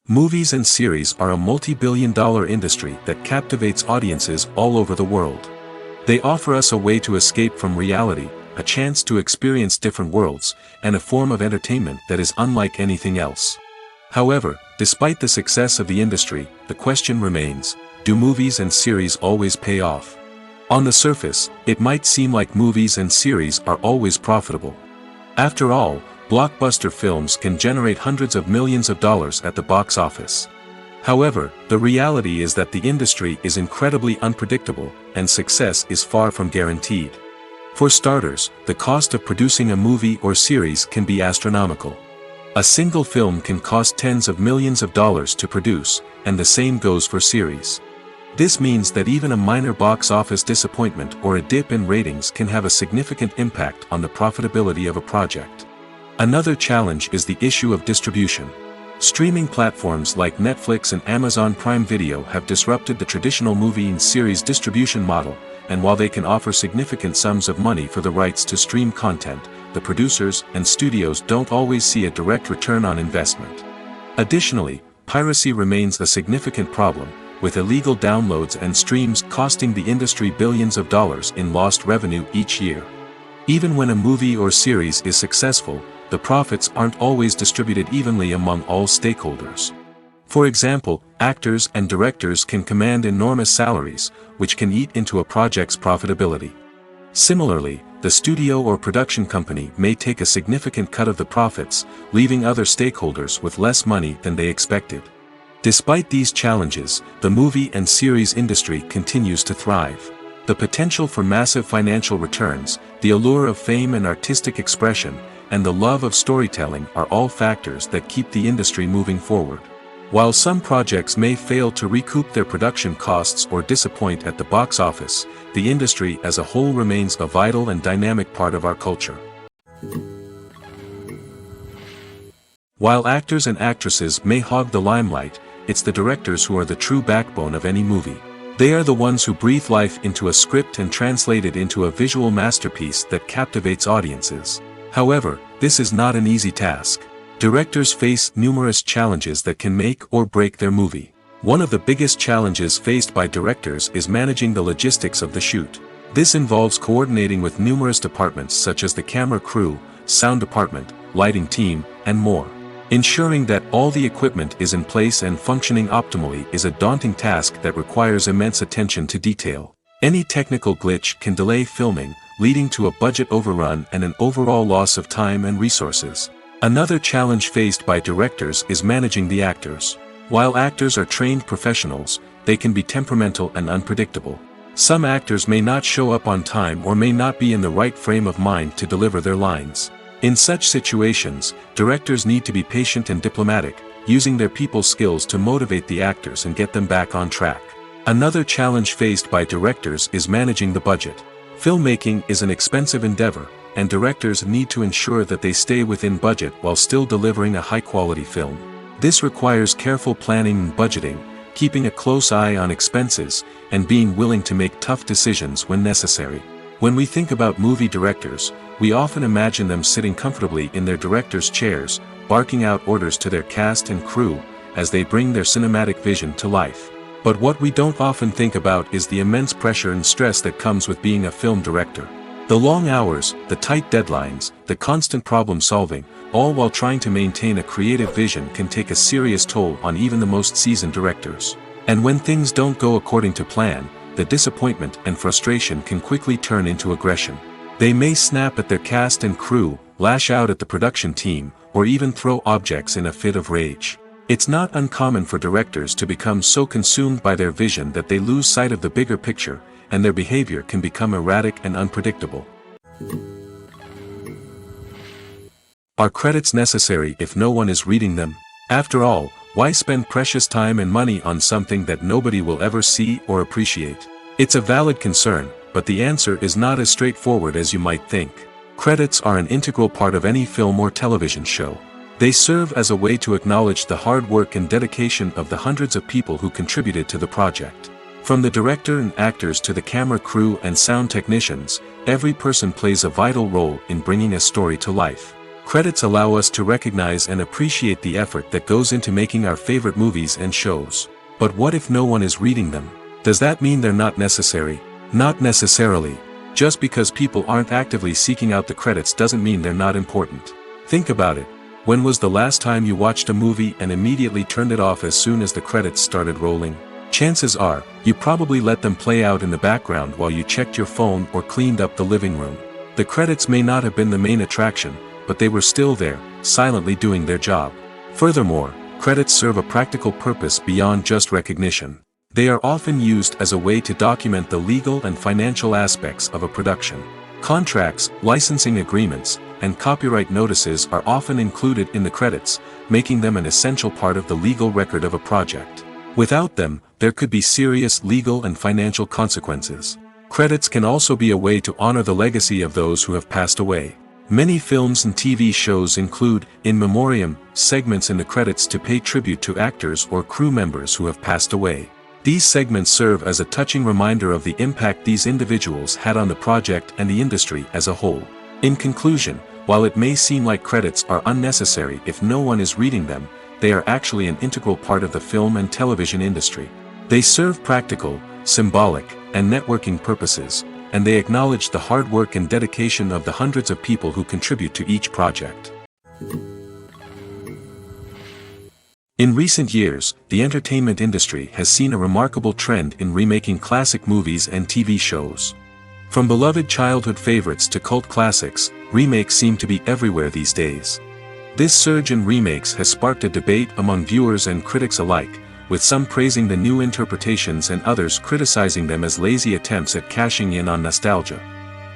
Movies and series are a multi-billion-dollar industry that captivates audiences all over the world. They offer us a way to escape from reality, a chance to experience different worlds, and a form of entertainment that is unlike anything else. However, despite the success of the industry, the question remains, do movies and series always pay off? On the surface, it might seem like movies and series are always profitable. After all, blockbuster films can generate hundreds of millions of dollars at the box office. However, the reality is that the industry is incredibly unpredictable, and success is far from guaranteed. For starters, the cost of producing a movie or series can be astronomical. A single film can cost tens of millions of dollars to produce, and the same goes for series. This means that even a minor box office disappointment or a dip in ratings can have a significant impact on the profitability of a project. Another challenge is the issue of distribution. Streaming platforms like Netflix and Amazon Prime Video have disrupted the traditional movie and series distribution model, and while they can offer significant sums of money for the rights to stream content, the producers and studios don't always see a direct return on investment. Additionally, piracy remains a significant problem, with illegal downloads and streams costing the industry billions of dollars in lost revenue each year. Even when a movie or series is successful, the profits aren't always distributed evenly among all stakeholders. For example, actors and directors can command enormous salaries, which can eat into a project's profitability. Similarly, the studio or production company may take a significant cut of the profits, leaving other stakeholders with less money than they expected. Despite these challenges, the movie and series industry continues to thrive. The potential for massive financial returns, the allure of fame and artistic expression, and the love of storytelling are all factors that keep the industry moving forward. While some projects may fail to recoup their production costs or disappoint at the box office, the industry as a whole remains a vital and dynamic part of our culture. While actors and actresses may hog the limelight, it's the directors who are the true backbone of any movie. They are the ones who breathe life into a script and translate it into a visual masterpiece that captivates audiences. However, this is not an easy task. Directors face numerous challenges that can make or break their movie. One of the biggest challenges faced by directors is managing the logistics of the shoot. This involves coordinating with numerous departments such as the camera crew, sound department, lighting team, and more. Ensuring that all the equipment is in place and functioning optimally is a daunting task that requires immense attention to detail. Any technical glitch can delay filming, leading to a budget overrun and an overall loss of time and resources. Another challenge faced by directors is managing the actors. While actors are trained professionals, they can be temperamental and unpredictable. Some actors may not show up on time or may not be in the right frame of mind to deliver their lines. In such situations, directors need to be patient and diplomatic, using their people skills to motivate the actors and get them back on track. Another challenge faced by directors is managing the budget. Filmmaking is an expensive endeavor, and directors need to ensure that they stay within budget while still delivering a high-quality film. This requires careful planning and budgeting, keeping a close eye on expenses, and being willing to make tough decisions when necessary. When we think about movie directors, we often imagine them sitting comfortably in their director's chairs, barking out orders to their cast and crew, as they bring their cinematic vision to life. But what we don't often think about is the immense pressure and stress that comes with being a film director. The long hours, the tight deadlines, the constant problem solving, all while trying to maintain a creative vision can take a serious toll on even the most seasoned directors. And when things don't go according to plan, the disappointment and frustration can quickly turn into aggression. They may snap at their cast and crew, lash out at the production team, or even throw objects in a fit of rage. It's not uncommon for directors to become so consumed by their vision that they lose sight of the bigger picture, and their behavior can become erratic and unpredictable. Are credits necessary if no one is reading them? After all, why spend precious time and money on something that nobody will ever see or appreciate? It's a valid concern, but the answer is not as straightforward as you might think. Credits are an integral part of any film or television show. They serve as a way to acknowledge the hard work and dedication of the hundreds of people who contributed to the project. From the director and actors to the camera crew and sound technicians, every person plays a vital role in bringing a story to life. Credits allow us to recognize and appreciate the effort that goes into making our favorite movies and shows. But what if no one is reading them? Does that mean they're not necessary? Not necessarily. Just because people aren't actively seeking out the credits doesn't mean they're not important. Think about it. When was the last time you watched a movie and immediately turned it off as soon as the credits started rolling? Chances are, you probably let them play out in the background while you checked your phone or cleaned up the living room. The credits may not have been the main attraction, but they were still there, silently doing their job. Furthermore, credits serve a practical purpose beyond just recognition. They are often used as a way to document the legal and financial aspects of a production. Contracts, licensing agreements, and copyright notices are often included in the credits, making them an essential part of the legal record of a project. Without them, there could be serious legal and financial consequences. Credits can also be a way to honor the legacy of those who have passed away. Many films and TV shows include, in memoriam, segments in the credits to pay tribute to actors or crew members who have passed away. These segments serve as a touching reminder of the impact these individuals had on the project and the industry as a whole. In conclusion, while it may seem like credits are unnecessary if no one is reading them, they are actually an integral part of the film and television industry. They serve practical, symbolic, and networking purposes, and they acknowledge the hard work and dedication of the hundreds of people who contribute to each project. In recent years, the entertainment industry has seen a remarkable trend in remaking classic movies and TV shows. From beloved childhood favorites to cult classics, remakes seem to be everywhere these days. This surge in remakes has sparked a debate among viewers and critics alike, with some praising the new interpretations and others criticizing them as lazy attempts at cashing in on nostalgia.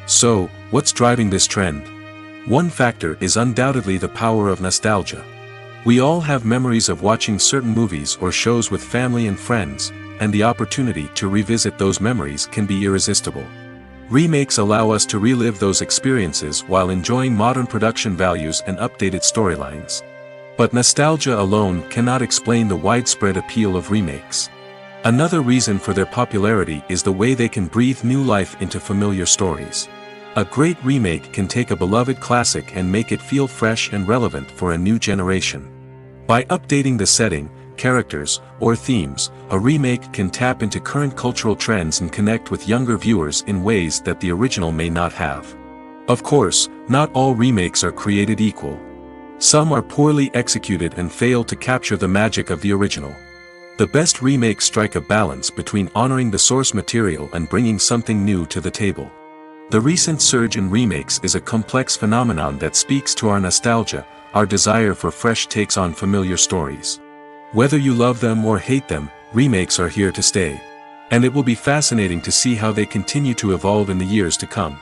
So, what's driving this trend? One factor is undoubtedly the power of nostalgia. We all have memories of watching certain movies or shows with family and friends, and the opportunity to revisit those memories can be irresistible. Remakes allow us to relive those experiences while enjoying modern production values and updated storylines. But nostalgia alone cannot explain the widespread appeal of remakes. Another reason for their popularity is the way they can breathe new life into familiar stories. A great remake can take a beloved classic and make it feel fresh and relevant for a new generation. By updating the setting, characters, or themes, a remake can tap into current cultural trends and connect with younger viewers in ways that the original may not have. Of course, not all remakes are created equal. Some are poorly executed and fail to capture the magic of the original. The best remakes strike a balance between honoring the source material and bringing something new to the table. The recent surge in remakes is a complex phenomenon that speaks to our nostalgia, our desire for fresh takes on familiar stories. Whether you love them or hate them, remakes are here to stay. And it will be fascinating to see how they continue to evolve in the years to come.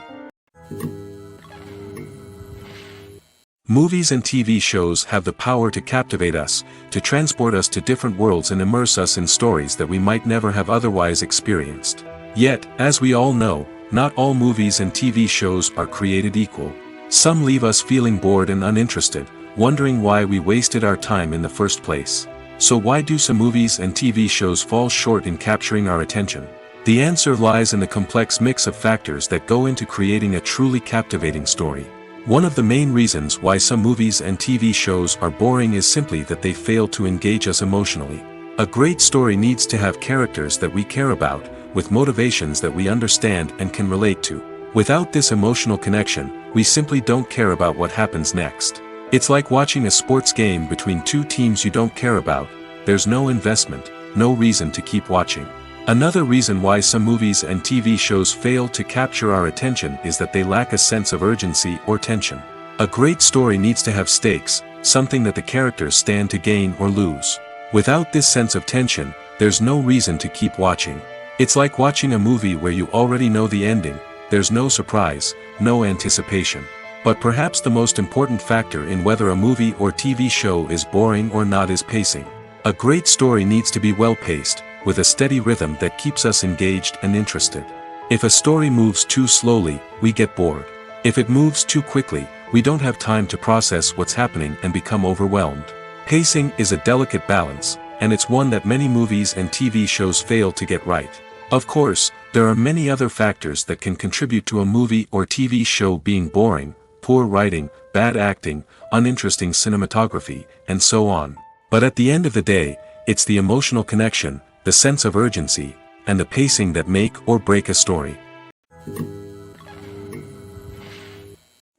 Movies and TV shows have the power to captivate us, to transport us to different worlds and immerse us in stories that we might never have otherwise experienced. Yet, as we all know, not all movies and TV shows are created equal. Some leave us feeling bored and uninterested, wondering why we wasted our time in the first place. So why do some movies and TV shows fall short in capturing our attention? The answer lies in the complex mix of factors that go into creating a truly captivating story. One of the main reasons why some movies and TV shows are boring is simply that they fail to engage us emotionally. A great story needs to have characters that we care about, with motivations that we understand and can relate to. Without this emotional connection, we simply don't care about what happens next. It's like watching a sports game between two teams you don't care about. There's no investment, no reason to keep watching. Another reason why some movies and TV shows fail to capture our attention is that they lack a sense of urgency or tension. A great story needs to have stakes, something that the characters stand to gain or lose. Without this sense of tension, there's no reason to keep watching. It's like watching a movie where you already know the ending. There's no surprise, no anticipation. But perhaps the most important factor in whether a movie or TV show is boring or not is pacing. A great story needs to be well-paced, with a steady rhythm that keeps us engaged and interested. If a story moves too slowly, we get bored. If it moves too quickly, we don't have time to process what's happening and become overwhelmed. Pacing is a delicate balance, and it's one that many movies and TV shows fail to get right. Of course, there are many other factors that can contribute to a movie or TV show being boring: poor writing, bad acting, uninteresting cinematography, and so on. But at the end of the day, it's the emotional connection, the sense of urgency, and the pacing that make or break a story.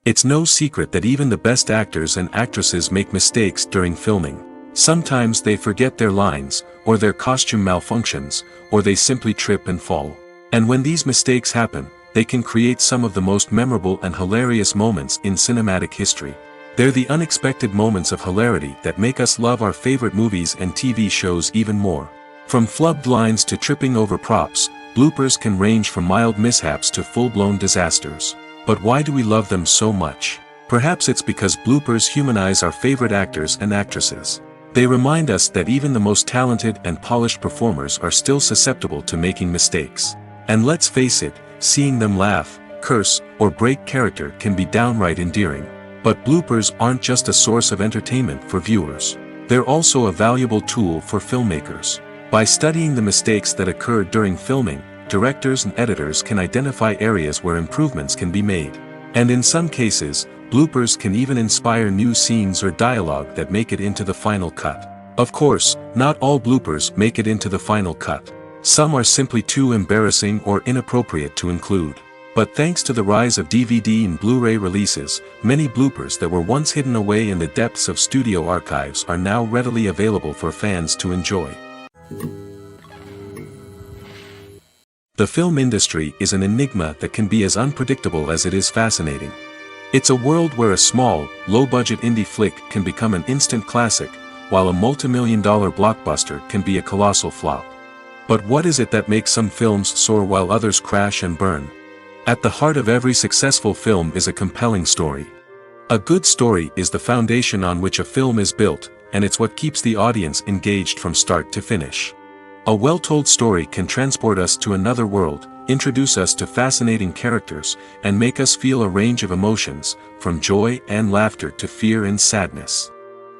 It's no secret that even the best actors and actresses make mistakes during filming. Sometimes they forget their lines, or their costume malfunctions, or they simply trip and fall. And when these mistakes happen, they can create some of the most memorable and hilarious moments in cinematic history. They're the unexpected moments of hilarity that make us love our favorite movies and TV shows even more. From flubbed lines to tripping over props, bloopers can range from mild mishaps to full-blown disasters. But why do we love them so much? Perhaps it's because bloopers humanize our favorite actors and actresses. They remind us that even the most talented and polished performers are still susceptible to making mistakes. And let's face it, seeing them laugh, curse, or break character can be downright endearing. But bloopers aren't just a source of entertainment for viewers. They're also a valuable tool for filmmakers. By studying the mistakes that occurred during filming, directors and editors can identify areas where improvements can be made. And in some cases, bloopers can even inspire new scenes or dialogue that make it into the final cut. Of course, not all bloopers make it into the final cut. Some are simply too embarrassing or inappropriate to include. But thanks to the rise of DVD and Blu-ray releases, many bloopers that were once hidden away in the depths of studio archives are now readily available for fans to enjoy. The film industry is an enigma that can be as unpredictable as it is fascinating. It's a world where a small, low-budget indie flick can become an instant classic, while a multi-million-dollar blockbuster can be a colossal flop. But what is it that makes some films soar while others crash and burn? At the heart of every successful film is a compelling story. A good story is the foundation on which a film is built, and it's what keeps the audience engaged from start to finish. A well-told story can transport us to another world, introduce us to fascinating characters, and make us feel a range of emotions, from joy and laughter to fear and sadness.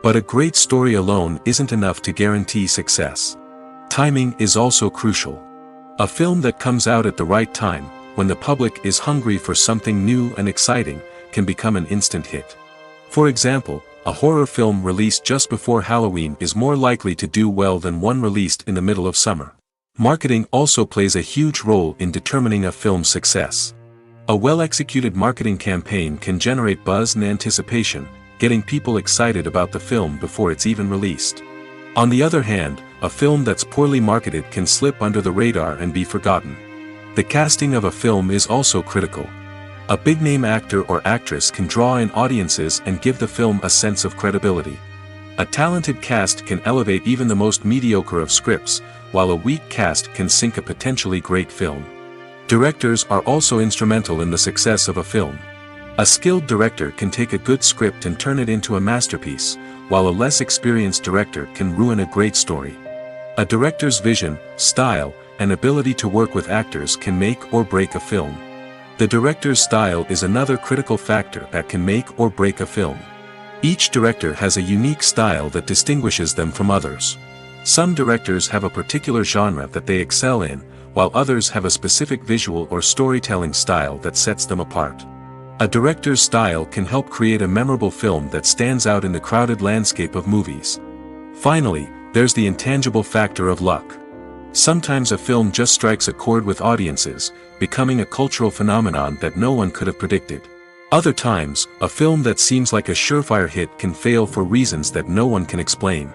But a great story alone isn't enough to guarantee success. Timing is also crucial. A film that comes out at the right time, when the public is hungry for something new and exciting, can become an instant hit. For example, a horror film released just before Halloween is more likely to do well than one released in the middle of summer. Marketing also plays a huge role in determining a film's success. A well-executed marketing campaign can generate buzz and anticipation, getting people excited about the film before it's even released. On the other hand, a film that's poorly marketed can slip under the radar and be forgotten. The casting of a film is also critical. A big-name actor or actress can draw in audiences and give the film a sense of credibility. A talented cast can elevate even the most mediocre of scripts, while a weak cast can sink a potentially great film. Directors are also instrumental in the success of a film. A skilled director can take a good script and turn it into a masterpiece, while a less experienced director can ruin a great story. A director's vision, style, and ability to work with actors can make or break a film. The director's style is another critical factor that can make or break a film. Each director has a unique style that distinguishes them from others. Some directors have a particular genre that they excel in, while others have a specific visual or storytelling style that sets them apart. A director's style can help create a memorable film that stands out in the crowded landscape of movies. Finally, there's the intangible factor of luck. Sometimes a film just strikes a chord with audiences, becoming a cultural phenomenon that no one could have predicted. Other times, a film that seems like a surefire hit can fail for reasons that no one can explain.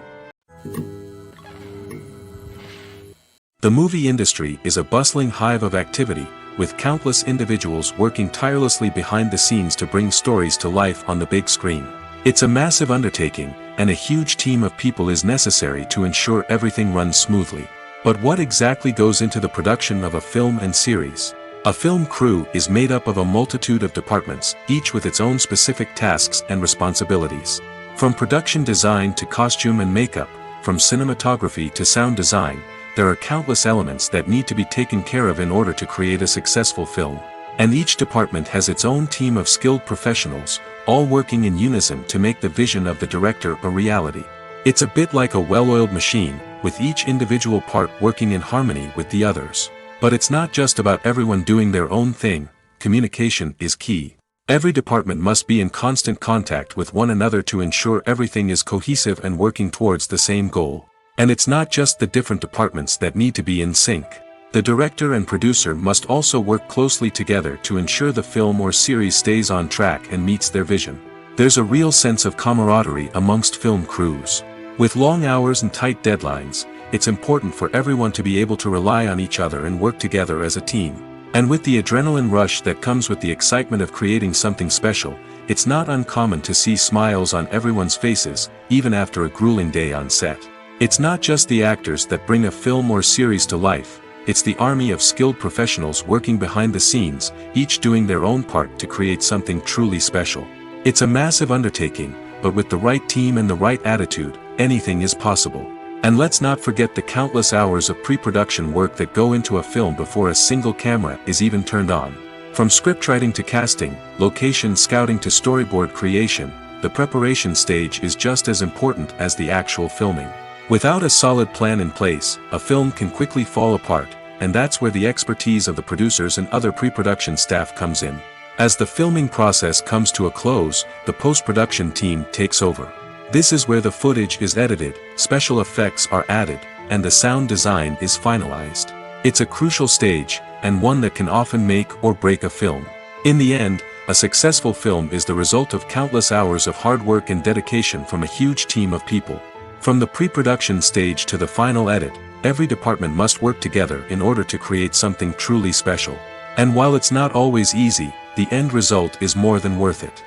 The movie industry is a bustling hive of activity, with countless individuals working tirelessly behind the scenes to bring stories to life on the big screen. It's a massive undertaking, and a huge team of people is necessary to ensure everything runs smoothly. But what exactly goes into the production of a film and series? A film crew is made up of a multitude of departments, each with its own specific tasks and responsibilities. From production design to costume and makeup, from cinematography to sound design, there are countless elements that need to be taken care of in order to create a successful film. And each department has its own team of skilled professionals, all working in unison to make the vision of the director a reality. It's a bit like a well-oiled machine, with each individual part working in harmony with the others. But it's not just about everyone doing their own thing. Communication is key. Every department must be in constant contact with one another to ensure everything is cohesive and working towards the same goal. And it's not just the different departments that need to be in sync. The director and producer must also work closely together to ensure the film or series stays on track and meets their vision. There's a real sense of camaraderie amongst film crews. With long hours and tight deadlines, it's important for everyone to be able to rely on each other and work together as a team. And with the adrenaline rush that comes with the excitement of creating something special, it's not uncommon to see smiles on everyone's faces, even after a grueling day on set. It's not just the actors that bring a film or series to life, it's the army of skilled professionals working behind the scenes, each doing their own part to create something truly special. It's a massive undertaking, but with the right team and the right attitude, anything is possible. And let's not forget the countless hours of pre-production work that go into a film before a single camera is even turned on. From scriptwriting to casting, location scouting to storyboard creation, the preparation stage is just as important as the actual filming. Without a solid plan in place, a film can quickly fall apart, and that's where the expertise of the producers and other pre-production staff comes in. As the filming process comes to a close, the post-production team takes over. This is where the footage is edited, special effects are added, and the sound design is finalized. It's a crucial stage, and one that can often make or break a film. In the end, a successful film is the result of countless hours of hard work and dedication from a huge team of people. From the pre-production stage to the final edit, every department must work together in order to create something truly special. And while it's not always easy, the end result is more than worth it.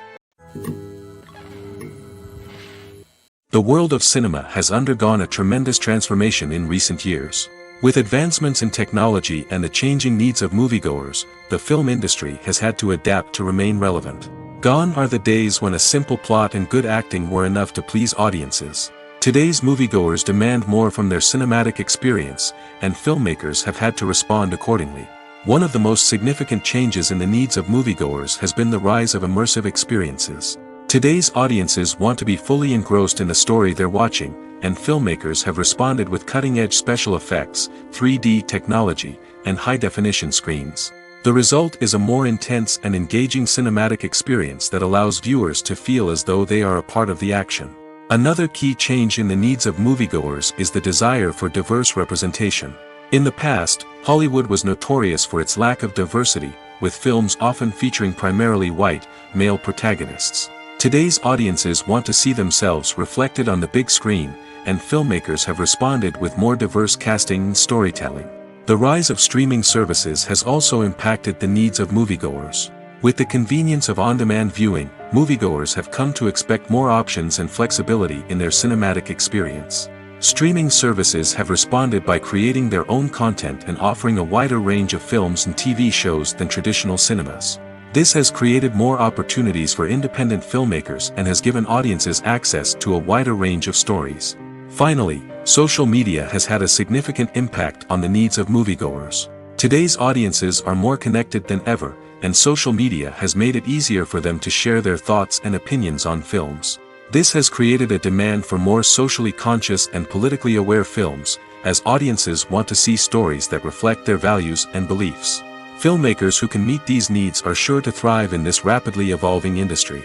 The world of cinema has undergone a tremendous transformation in recent years. With advancements in technology and the changing needs of moviegoers, the film industry has had to adapt to remain relevant. Gone are the days when a simple plot and good acting were enough to please audiences. Today's moviegoers demand more from their cinematic experience, and filmmakers have had to respond accordingly. One of the most significant changes in the needs of moviegoers has been the rise of immersive experiences. Today's audiences want to be fully engrossed in the story they're watching, and filmmakers have responded with cutting-edge special effects, 3D technology, and high-definition screens. The result is a more intense and engaging cinematic experience that allows viewers to feel as though they are a part of the action. Another key change in the needs of moviegoers is the desire for diverse representation. In the past, Hollywood was notorious for its lack of diversity, with films often featuring primarily white, male protagonists. Today's audiences want to see themselves reflected on the big screen, and filmmakers have responded with more diverse casting and storytelling. The rise of streaming services has also impacted the needs of moviegoers. With the convenience of on-demand viewing, moviegoers have come to expect more options and flexibility in their cinematic experience. Streaming services have responded by creating their own content and offering a wider range of films and TV shows than traditional cinemas. This has created more opportunities for independent filmmakers and has given audiences access to a wider range of stories. Finally, social media has had a significant impact on the needs of moviegoers. Today's audiences are more connected than ever, and social media has made it easier for them to share their thoughts and opinions on films. This has created a demand for more socially conscious and politically aware films, as audiences want to see stories that reflect their values and beliefs. Filmmakers who can meet these needs are sure to thrive in this rapidly evolving industry.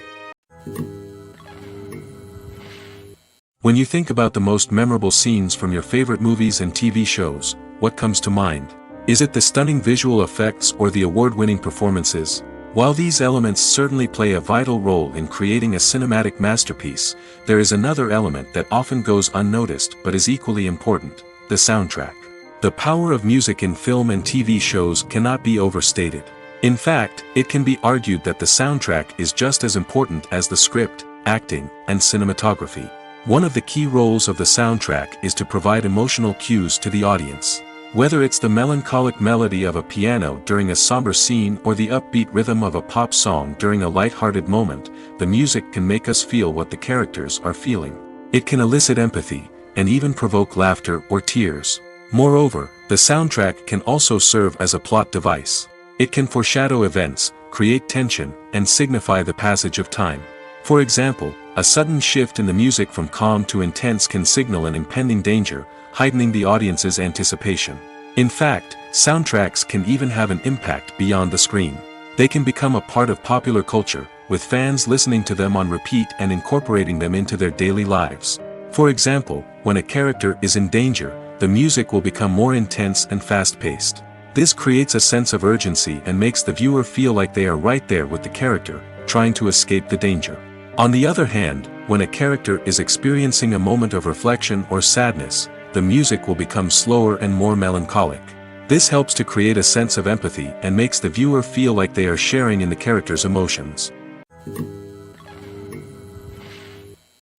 When you think about the most memorable scenes from your favorite movies and TV shows, what comes to mind? Is it the stunning visual effects or the award-winning performances? While these elements certainly play a vital role in creating a cinematic masterpiece, there is another element that often goes unnoticed but is equally important: the soundtrack. The power of music in film and TV shows cannot be overstated. In fact, it can be argued that the soundtrack is just as important as the script, acting, and cinematography. One of the key roles of the soundtrack is to provide emotional cues to the audience. Whether it's the melancholic melody of a piano during a somber scene or the upbeat rhythm of a pop song during a light-hearted moment, the music can make us feel what the characters are feeling. It can elicit empathy, and even provoke laughter or tears. Moreover, the soundtrack can also serve as a plot device. It can foreshadow events, create tension, and signify the passage of time. For example, a sudden shift in the music from calm to intense can signal an impending danger, heightening the audience's anticipation. In fact, soundtracks can even have an impact beyond the screen. They can become a part of popular culture, with fans listening to them on repeat and incorporating them into their daily lives. For example, when a character is in danger, the music will become more intense and fast-paced. This creates a sense of urgency and makes the viewer feel like they are right there with the character, trying to escape the danger. On the other hand, when a character is experiencing a moment of reflection or sadness, the music will become slower and more melancholic. This helps to create a sense of empathy and makes the viewer feel like they are sharing in the character's emotions.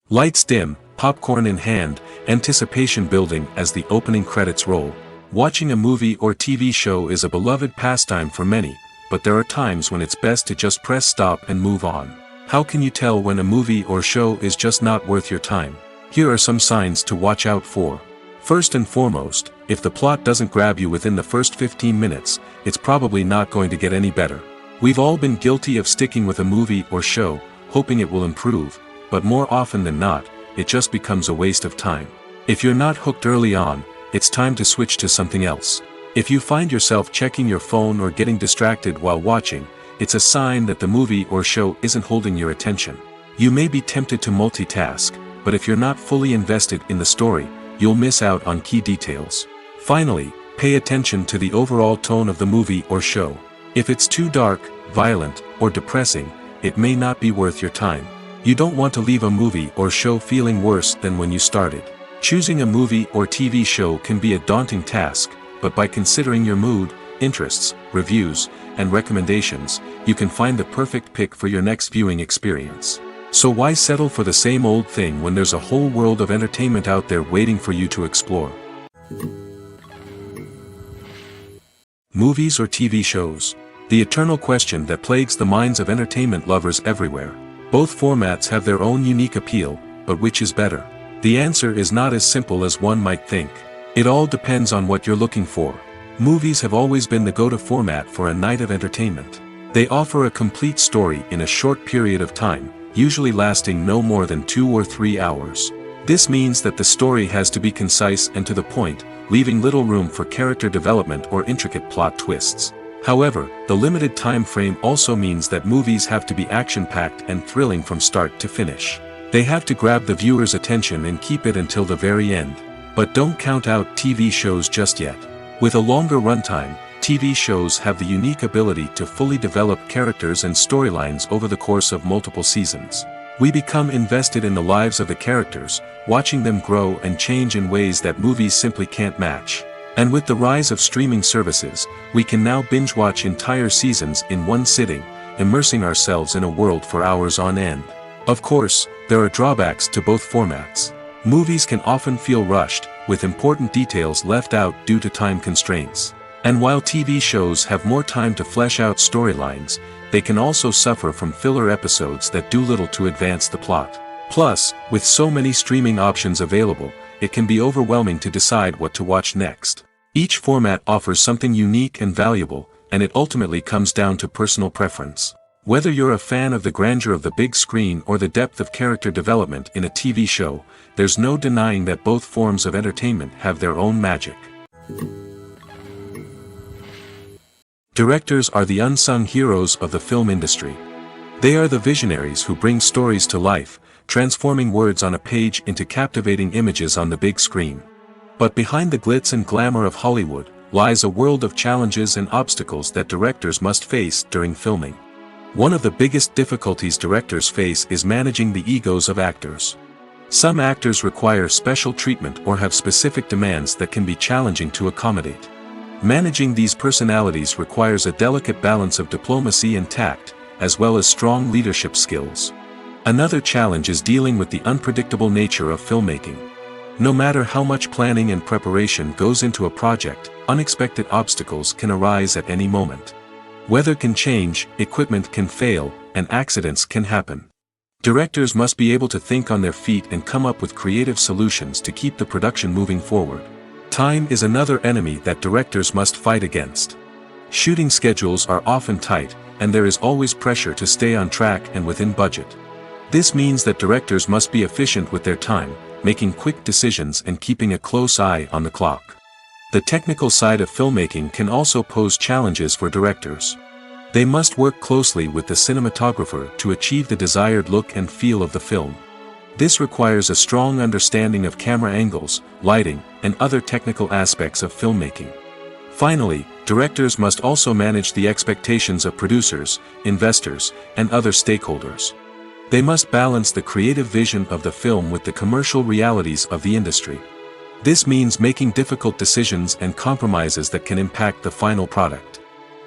Lights dim, popcorn in hand, anticipation building as the opening credits roll. Watching a movie or TV show is a beloved pastime for many, but there are times when it's best to just press stop and move on. How can you tell when a movie or show is just not worth your time? Here are some signs to watch out for. First and foremost, if the plot doesn't grab you within the first 15 minutes, it's probably not going to get any better. We've all been guilty of sticking with a movie or show, hoping it will improve, but more often than not, it just becomes a waste of time. If you're not hooked early on, it's time to switch to something else. If you find yourself checking your phone or getting distracted while watching, it's a sign that the movie or show isn't holding your attention. You may be tempted to multitask, but if you're not fully invested in the story, you'll miss out on key details. Finally, pay attention to the overall tone of the movie or show. If it's too dark, violent, or depressing, it may not be worth your time. You don't want to leave a movie or show feeling worse than when you started. Choosing a movie or TV show can be a daunting task, but by considering your mood, interests, reviews, and recommendations, you can find the perfect pick for your next viewing experience. So why settle for the same old thing when there's a whole world of entertainment out there waiting for you to explore? Movies or TV shows? The eternal question that plagues the minds of entertainment lovers everywhere. Both formats have their own unique appeal, but which is better? The answer is not as simple as one might think. It all depends on what you're looking for. Movies have always been the go-to format for a night of entertainment. They offer a complete story in a short period of time, usually lasting no more than 2 or 3 hours. This means that the story has to be concise and to the point, leaving little room for character development or intricate plot twists. However, the limited time frame also means that movies have to be action-packed and thrilling from start to finish. They have to grab the viewer's attention and keep it until the very end. But don't count out TV shows just yet. With a longer runtime, TV shows have the unique ability to fully develop characters and storylines over the course of multiple seasons. We become invested in the lives of the characters, watching them grow and change in ways that movies simply can't match. And with the rise of streaming services, we can now binge-watch entire seasons in one sitting, immersing ourselves in a world for hours on end. Of course, there are drawbacks to both formats. Movies can often feel rushed, with important details left out due to time constraints. And while TV shows have more time to flesh out storylines, they can also suffer from filler episodes that do little to advance the plot. Plus, with so many streaming options available, it can be overwhelming to decide what to watch next. Each format offers something unique and valuable, and it ultimately comes down to personal preference. Whether you're a fan of the grandeur of the big screen or the depth of character development in a TV show, there's no denying that both forms of entertainment have their own magic. Directors are the unsung heroes of the film industry. They are the visionaries who bring stories to life, transforming words on a page into captivating images on the big screen. But behind the glitz and glamour of Hollywood, lies a world of challenges and obstacles that directors must face during filming. One of the biggest difficulties directors face is managing the egos of actors. Some actors require special treatment or have specific demands that can be challenging to accommodate. Managing these personalities requires a delicate balance of diplomacy and tact, as well as strong leadership skills. Another challenge is dealing with the unpredictable nature of filmmaking. No matter how much planning and preparation goes into a project, unexpected obstacles can arise at any moment. Weather can change, equipment can fail, and accidents can happen. Directors must be able to think on their feet and come up with creative solutions to keep the production moving forward. Time is another enemy that directors must fight against. Shooting schedules are often tight, and there is always pressure to stay on track and within budget. This means that directors must be efficient with their time, making quick decisions and keeping a close eye on the clock. The technical side of filmmaking can also pose challenges for directors. They must work closely with the cinematographer to achieve the desired look and feel of the film. This requires a strong understanding of camera angles, lighting, and other technical aspects of filmmaking. Finally, directors must also manage the expectations of producers, investors, and other stakeholders. They must balance the creative vision of the film with the commercial realities of the industry. This means making difficult decisions and compromises that can impact the final product.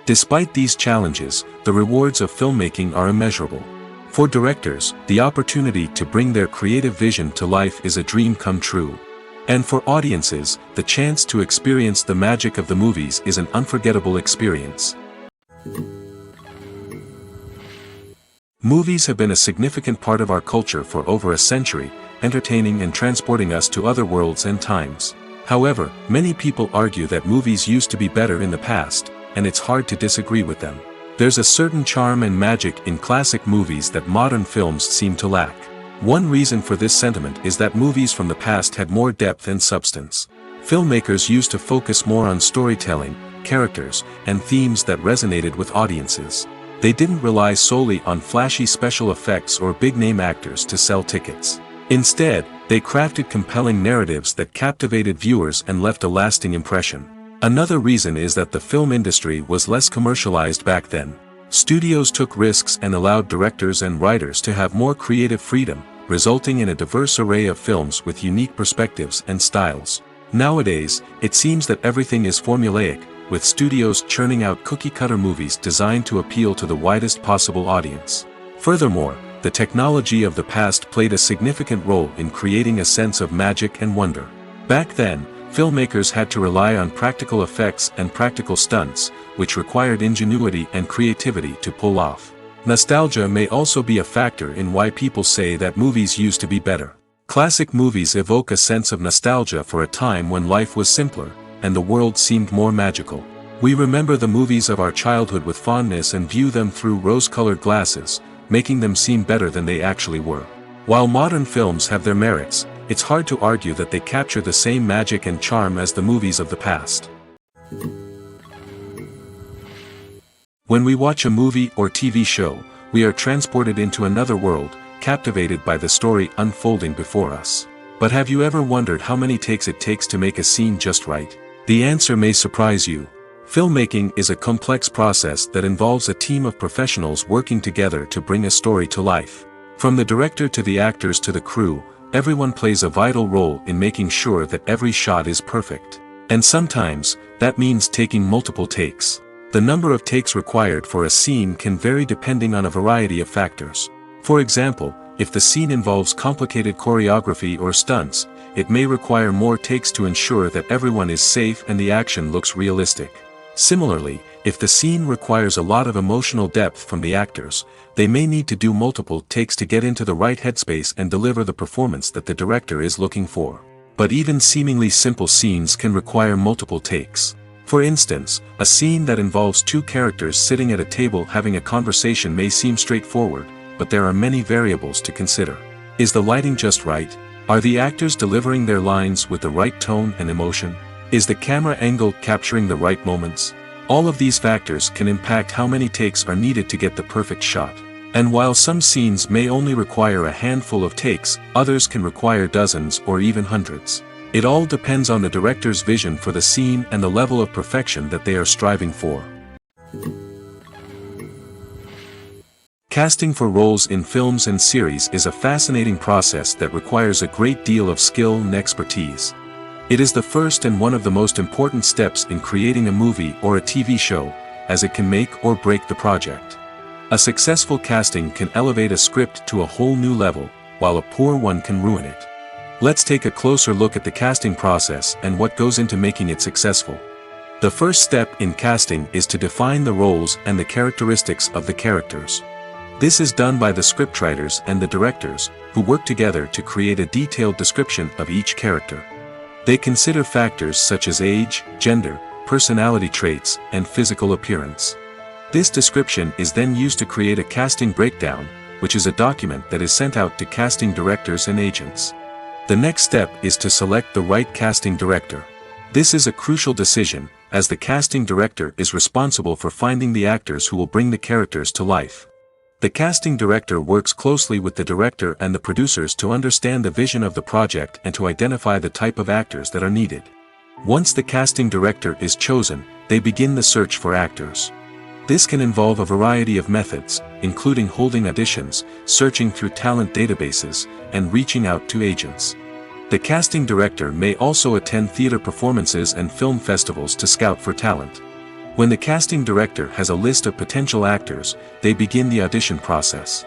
Despite these challenges, the rewards of filmmaking are immeasurable. For directors, the opportunity to bring their creative vision to life is a dream come true. And for audiences, the chance to experience the magic of the movies is an unforgettable experience. Movies have been a significant part of our culture for over a century, entertaining and transporting us to other worlds and times. However, many people argue that movies used to be better in the past, and it's hard to disagree with them. There's a certain charm and magic in classic movies that modern films seem to lack. One reason for this sentiment is that movies from the past had more depth and substance. Filmmakers used to focus more on storytelling, characters, and themes that resonated with audiences. They didn't rely solely on flashy special effects or big-name actors to sell tickets. Instead, they crafted compelling narratives that captivated viewers and left a lasting impression. Another reason is that the film industry was less commercialized back then. Studios took risks and allowed directors and writers to have more creative freedom, resulting in a diverse array of films with unique perspectives and styles. Nowadays, it seems that everything is formulaic, with studios churning out cookie-cutter movies designed to appeal to the widest possible audience. Furthermore, the technology of the past played a significant role in creating a sense of magic and wonder. Back then, filmmakers had to rely on practical effects and practical stunts, which required ingenuity and creativity to pull off. Nostalgia may also be a factor in why people say that movies used to be better. Classic movies evoke a sense of nostalgia for a time when life was simpler, and the world seemed more magical. We remember the movies of our childhood with fondness and view them through rose-colored glasses, making them seem better than they actually were. While modern films have their merits, it's hard to argue that they capture the same magic and charm as the movies of the past. When we watch a movie or TV show, we are transported into another world, captivated by the story unfolding before us. But have you ever wondered how many takes it takes to make a scene just right? The answer may surprise you. Filmmaking is a complex process that involves a team of professionals working together to bring a story to life. From the director to the actors to the crew, everyone plays a vital role in making sure that every shot is perfect. And sometimes, that means taking multiple takes. The number of takes required for a scene can vary depending on a variety of factors. For example, if the scene involves complicated choreography or stunts, it may require more takes to ensure that everyone is safe and the action looks realistic. Similarly, if the scene requires a lot of emotional depth from the actors, they may need to do multiple takes to get into the right headspace and deliver the performance that the director is looking for. But even seemingly simple scenes can require multiple takes. For instance, a scene that involves two characters sitting at a table having a conversation may seem straightforward, but there are many variables to consider. Is the lighting just right? Are the actors delivering their lines with the right tone and emotion? Is the camera angle capturing the right moments? All of these factors can impact how many takes are needed to get the perfect shot. And while some scenes may only require a handful of takes, others can require dozens or even hundreds. It all depends on the director's vision for the scene and the level of perfection that they are striving for. Casting for roles in films and series is a fascinating process that requires a great deal of skill and expertise. It is the first and one of the most important steps in creating a movie or a TV show, as it can make or break the project. A successful casting can elevate a script to a whole new level, while a poor one can ruin it. Let's take a closer look at the casting process and what goes into making it successful. The first step in casting is to define the roles and the characteristics of the characters. This is done by the scriptwriters and the directors, who work together to create a detailed description of each character. They consider factors such as age, gender, personality traits, and physical appearance. This description is then used to create a casting breakdown, which is a document that is sent out to casting directors and agents. The next step is to select the right casting director. This is a crucial decision, as the casting director is responsible for finding the actors who will bring the characters to life. The casting director works closely with the director and the producers to understand the vision of the project and to identify the type of actors that are needed. Once the casting director is chosen, they begin the search for actors. This can involve a variety of methods, including holding auditions, searching through talent databases, and reaching out to agents. The casting director may also attend theater performances and film festivals to scout for talent. When the casting director has a list of potential actors, they begin the audition process.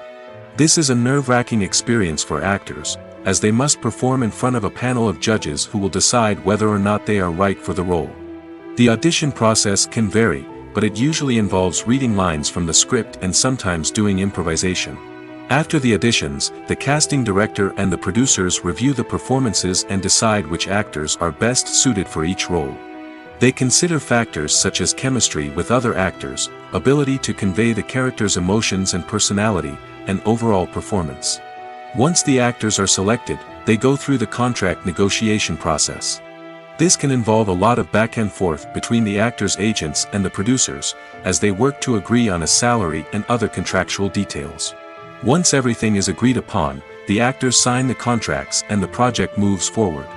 This is a nerve-wracking experience for actors, as they must perform in front of a panel of judges who will decide whether or not they are right for the role. The audition process can vary, but it usually involves reading lines from the script and sometimes doing improvisation. After the auditions, the casting director and the producers review the performances and decide which actors are best suited for each role. They consider factors such as chemistry with other actors, ability to convey the character's emotions and personality, and overall performance. Once the actors are selected, they go through the contract negotiation process. This can involve a lot of back and forth between the actors' agents and the producers, as they work to agree on a salary and other contractual details. Once everything is agreed upon, the actors sign the contracts and the project moves forward.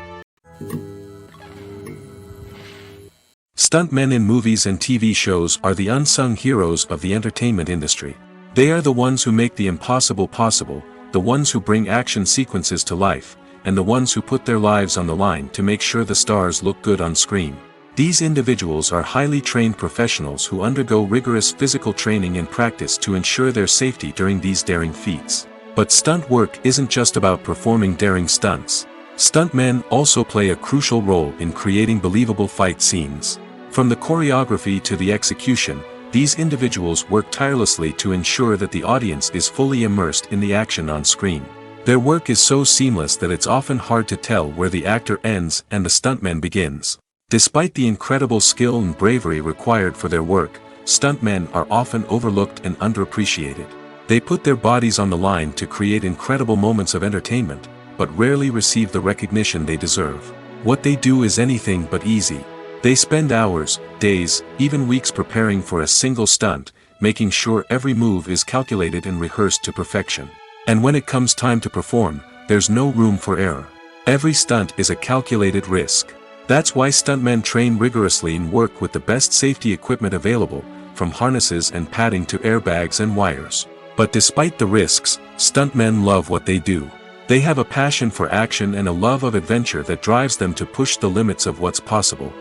Stuntmen in movies and TV shows are the unsung heroes of the entertainment industry. They are the ones who make the impossible possible, the ones who bring action sequences to life, and the ones who put their lives on the line to make sure the stars look good on screen. These individuals are highly trained professionals who undergo rigorous physical training and practice to ensure their safety during these daring feats. But stunt work isn't just about performing daring stunts. Stuntmen also play a crucial role in creating believable fight scenes. From the choreography to the execution, these individuals work tirelessly to ensure that the audience is fully immersed in the action on screen. Their work is so seamless that it's often hard to tell where the actor ends and the stuntman begins. Despite the incredible skill and bravery required for their work, stuntmen are often overlooked and underappreciated. They put their bodies on the line to create incredible moments of entertainment, but rarely receive the recognition they deserve. What they do is anything but easy. They spend hours, days, even weeks preparing for a single stunt, making sure every move is calculated and rehearsed to perfection. And when it comes time to perform, there's no room for error. Every stunt is a calculated risk. That's why stuntmen train rigorously and work with the best safety equipment available, from harnesses and padding to airbags and wires. But despite the risks, stuntmen love what they do. They have a passion for action and a love of adventure that drives them to push the limits of what's possible.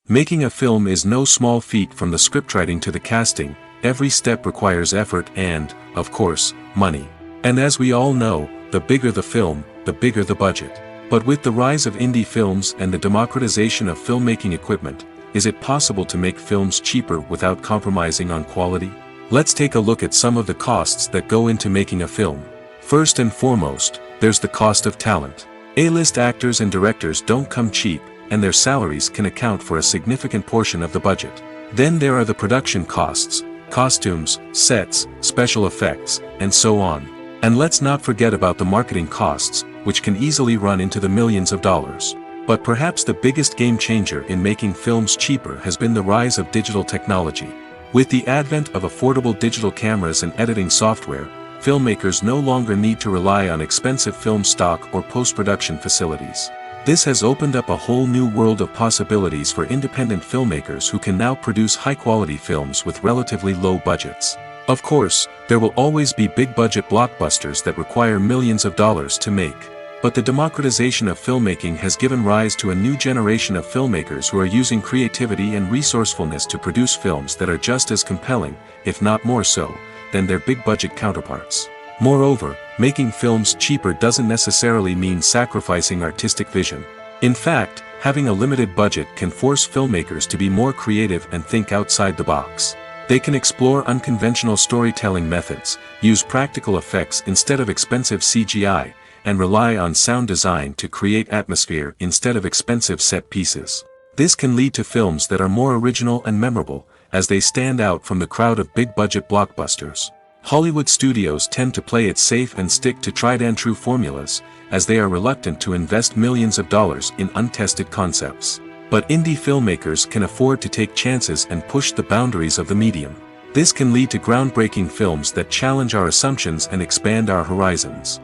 Making a film is no small feat. From the scriptwriting to the casting, every step requires effort and, of course, money. And as we all know, the bigger the film, the bigger the budget. But with the rise of indie films and the democratization of filmmaking equipment, is it possible to make films cheaper without compromising on quality? Let's take a look at some of the costs that go into making a film. First and foremost, there's the cost of talent. A-list actors and directors don't come cheap, and their salaries can account for a significant portion of the budget. Then there are the production costs, costumes, sets, special effects, and so on. And let's not forget about the marketing costs, which can easily run into the millions of dollars. But perhaps the biggest game changer in making films cheaper has been the rise of digital technology. With the advent of affordable digital cameras and editing software, filmmakers no longer need to rely on expensive film stock or post-production facilities. This has opened up a whole new world of possibilities for independent filmmakers who can now produce high-quality films with relatively low budgets. Of course, there will always be big-budget blockbusters that require millions of dollars to make. But the democratization of filmmaking has given rise to a new generation of filmmakers who are using creativity and resourcefulness to produce films that are just as compelling, if not more so, than their big-budget counterparts. Moreover, making films cheaper doesn't necessarily mean sacrificing artistic vision. In fact, having a limited budget can force filmmakers to be more creative and think outside the box. They can explore unconventional storytelling methods, use practical effects instead of expensive CGI, and rely on sound design to create atmosphere instead of expensive set pieces. This can lead to films that are more original and memorable, as they stand out from the crowd of big-budget blockbusters. Hollywood studios tend to play it safe and stick to tried-and-true formulas, as they are reluctant to invest millions of dollars in untested concepts. But indie filmmakers can afford to take chances and push the boundaries of the medium. This can lead to groundbreaking films that challenge our assumptions and expand our horizons.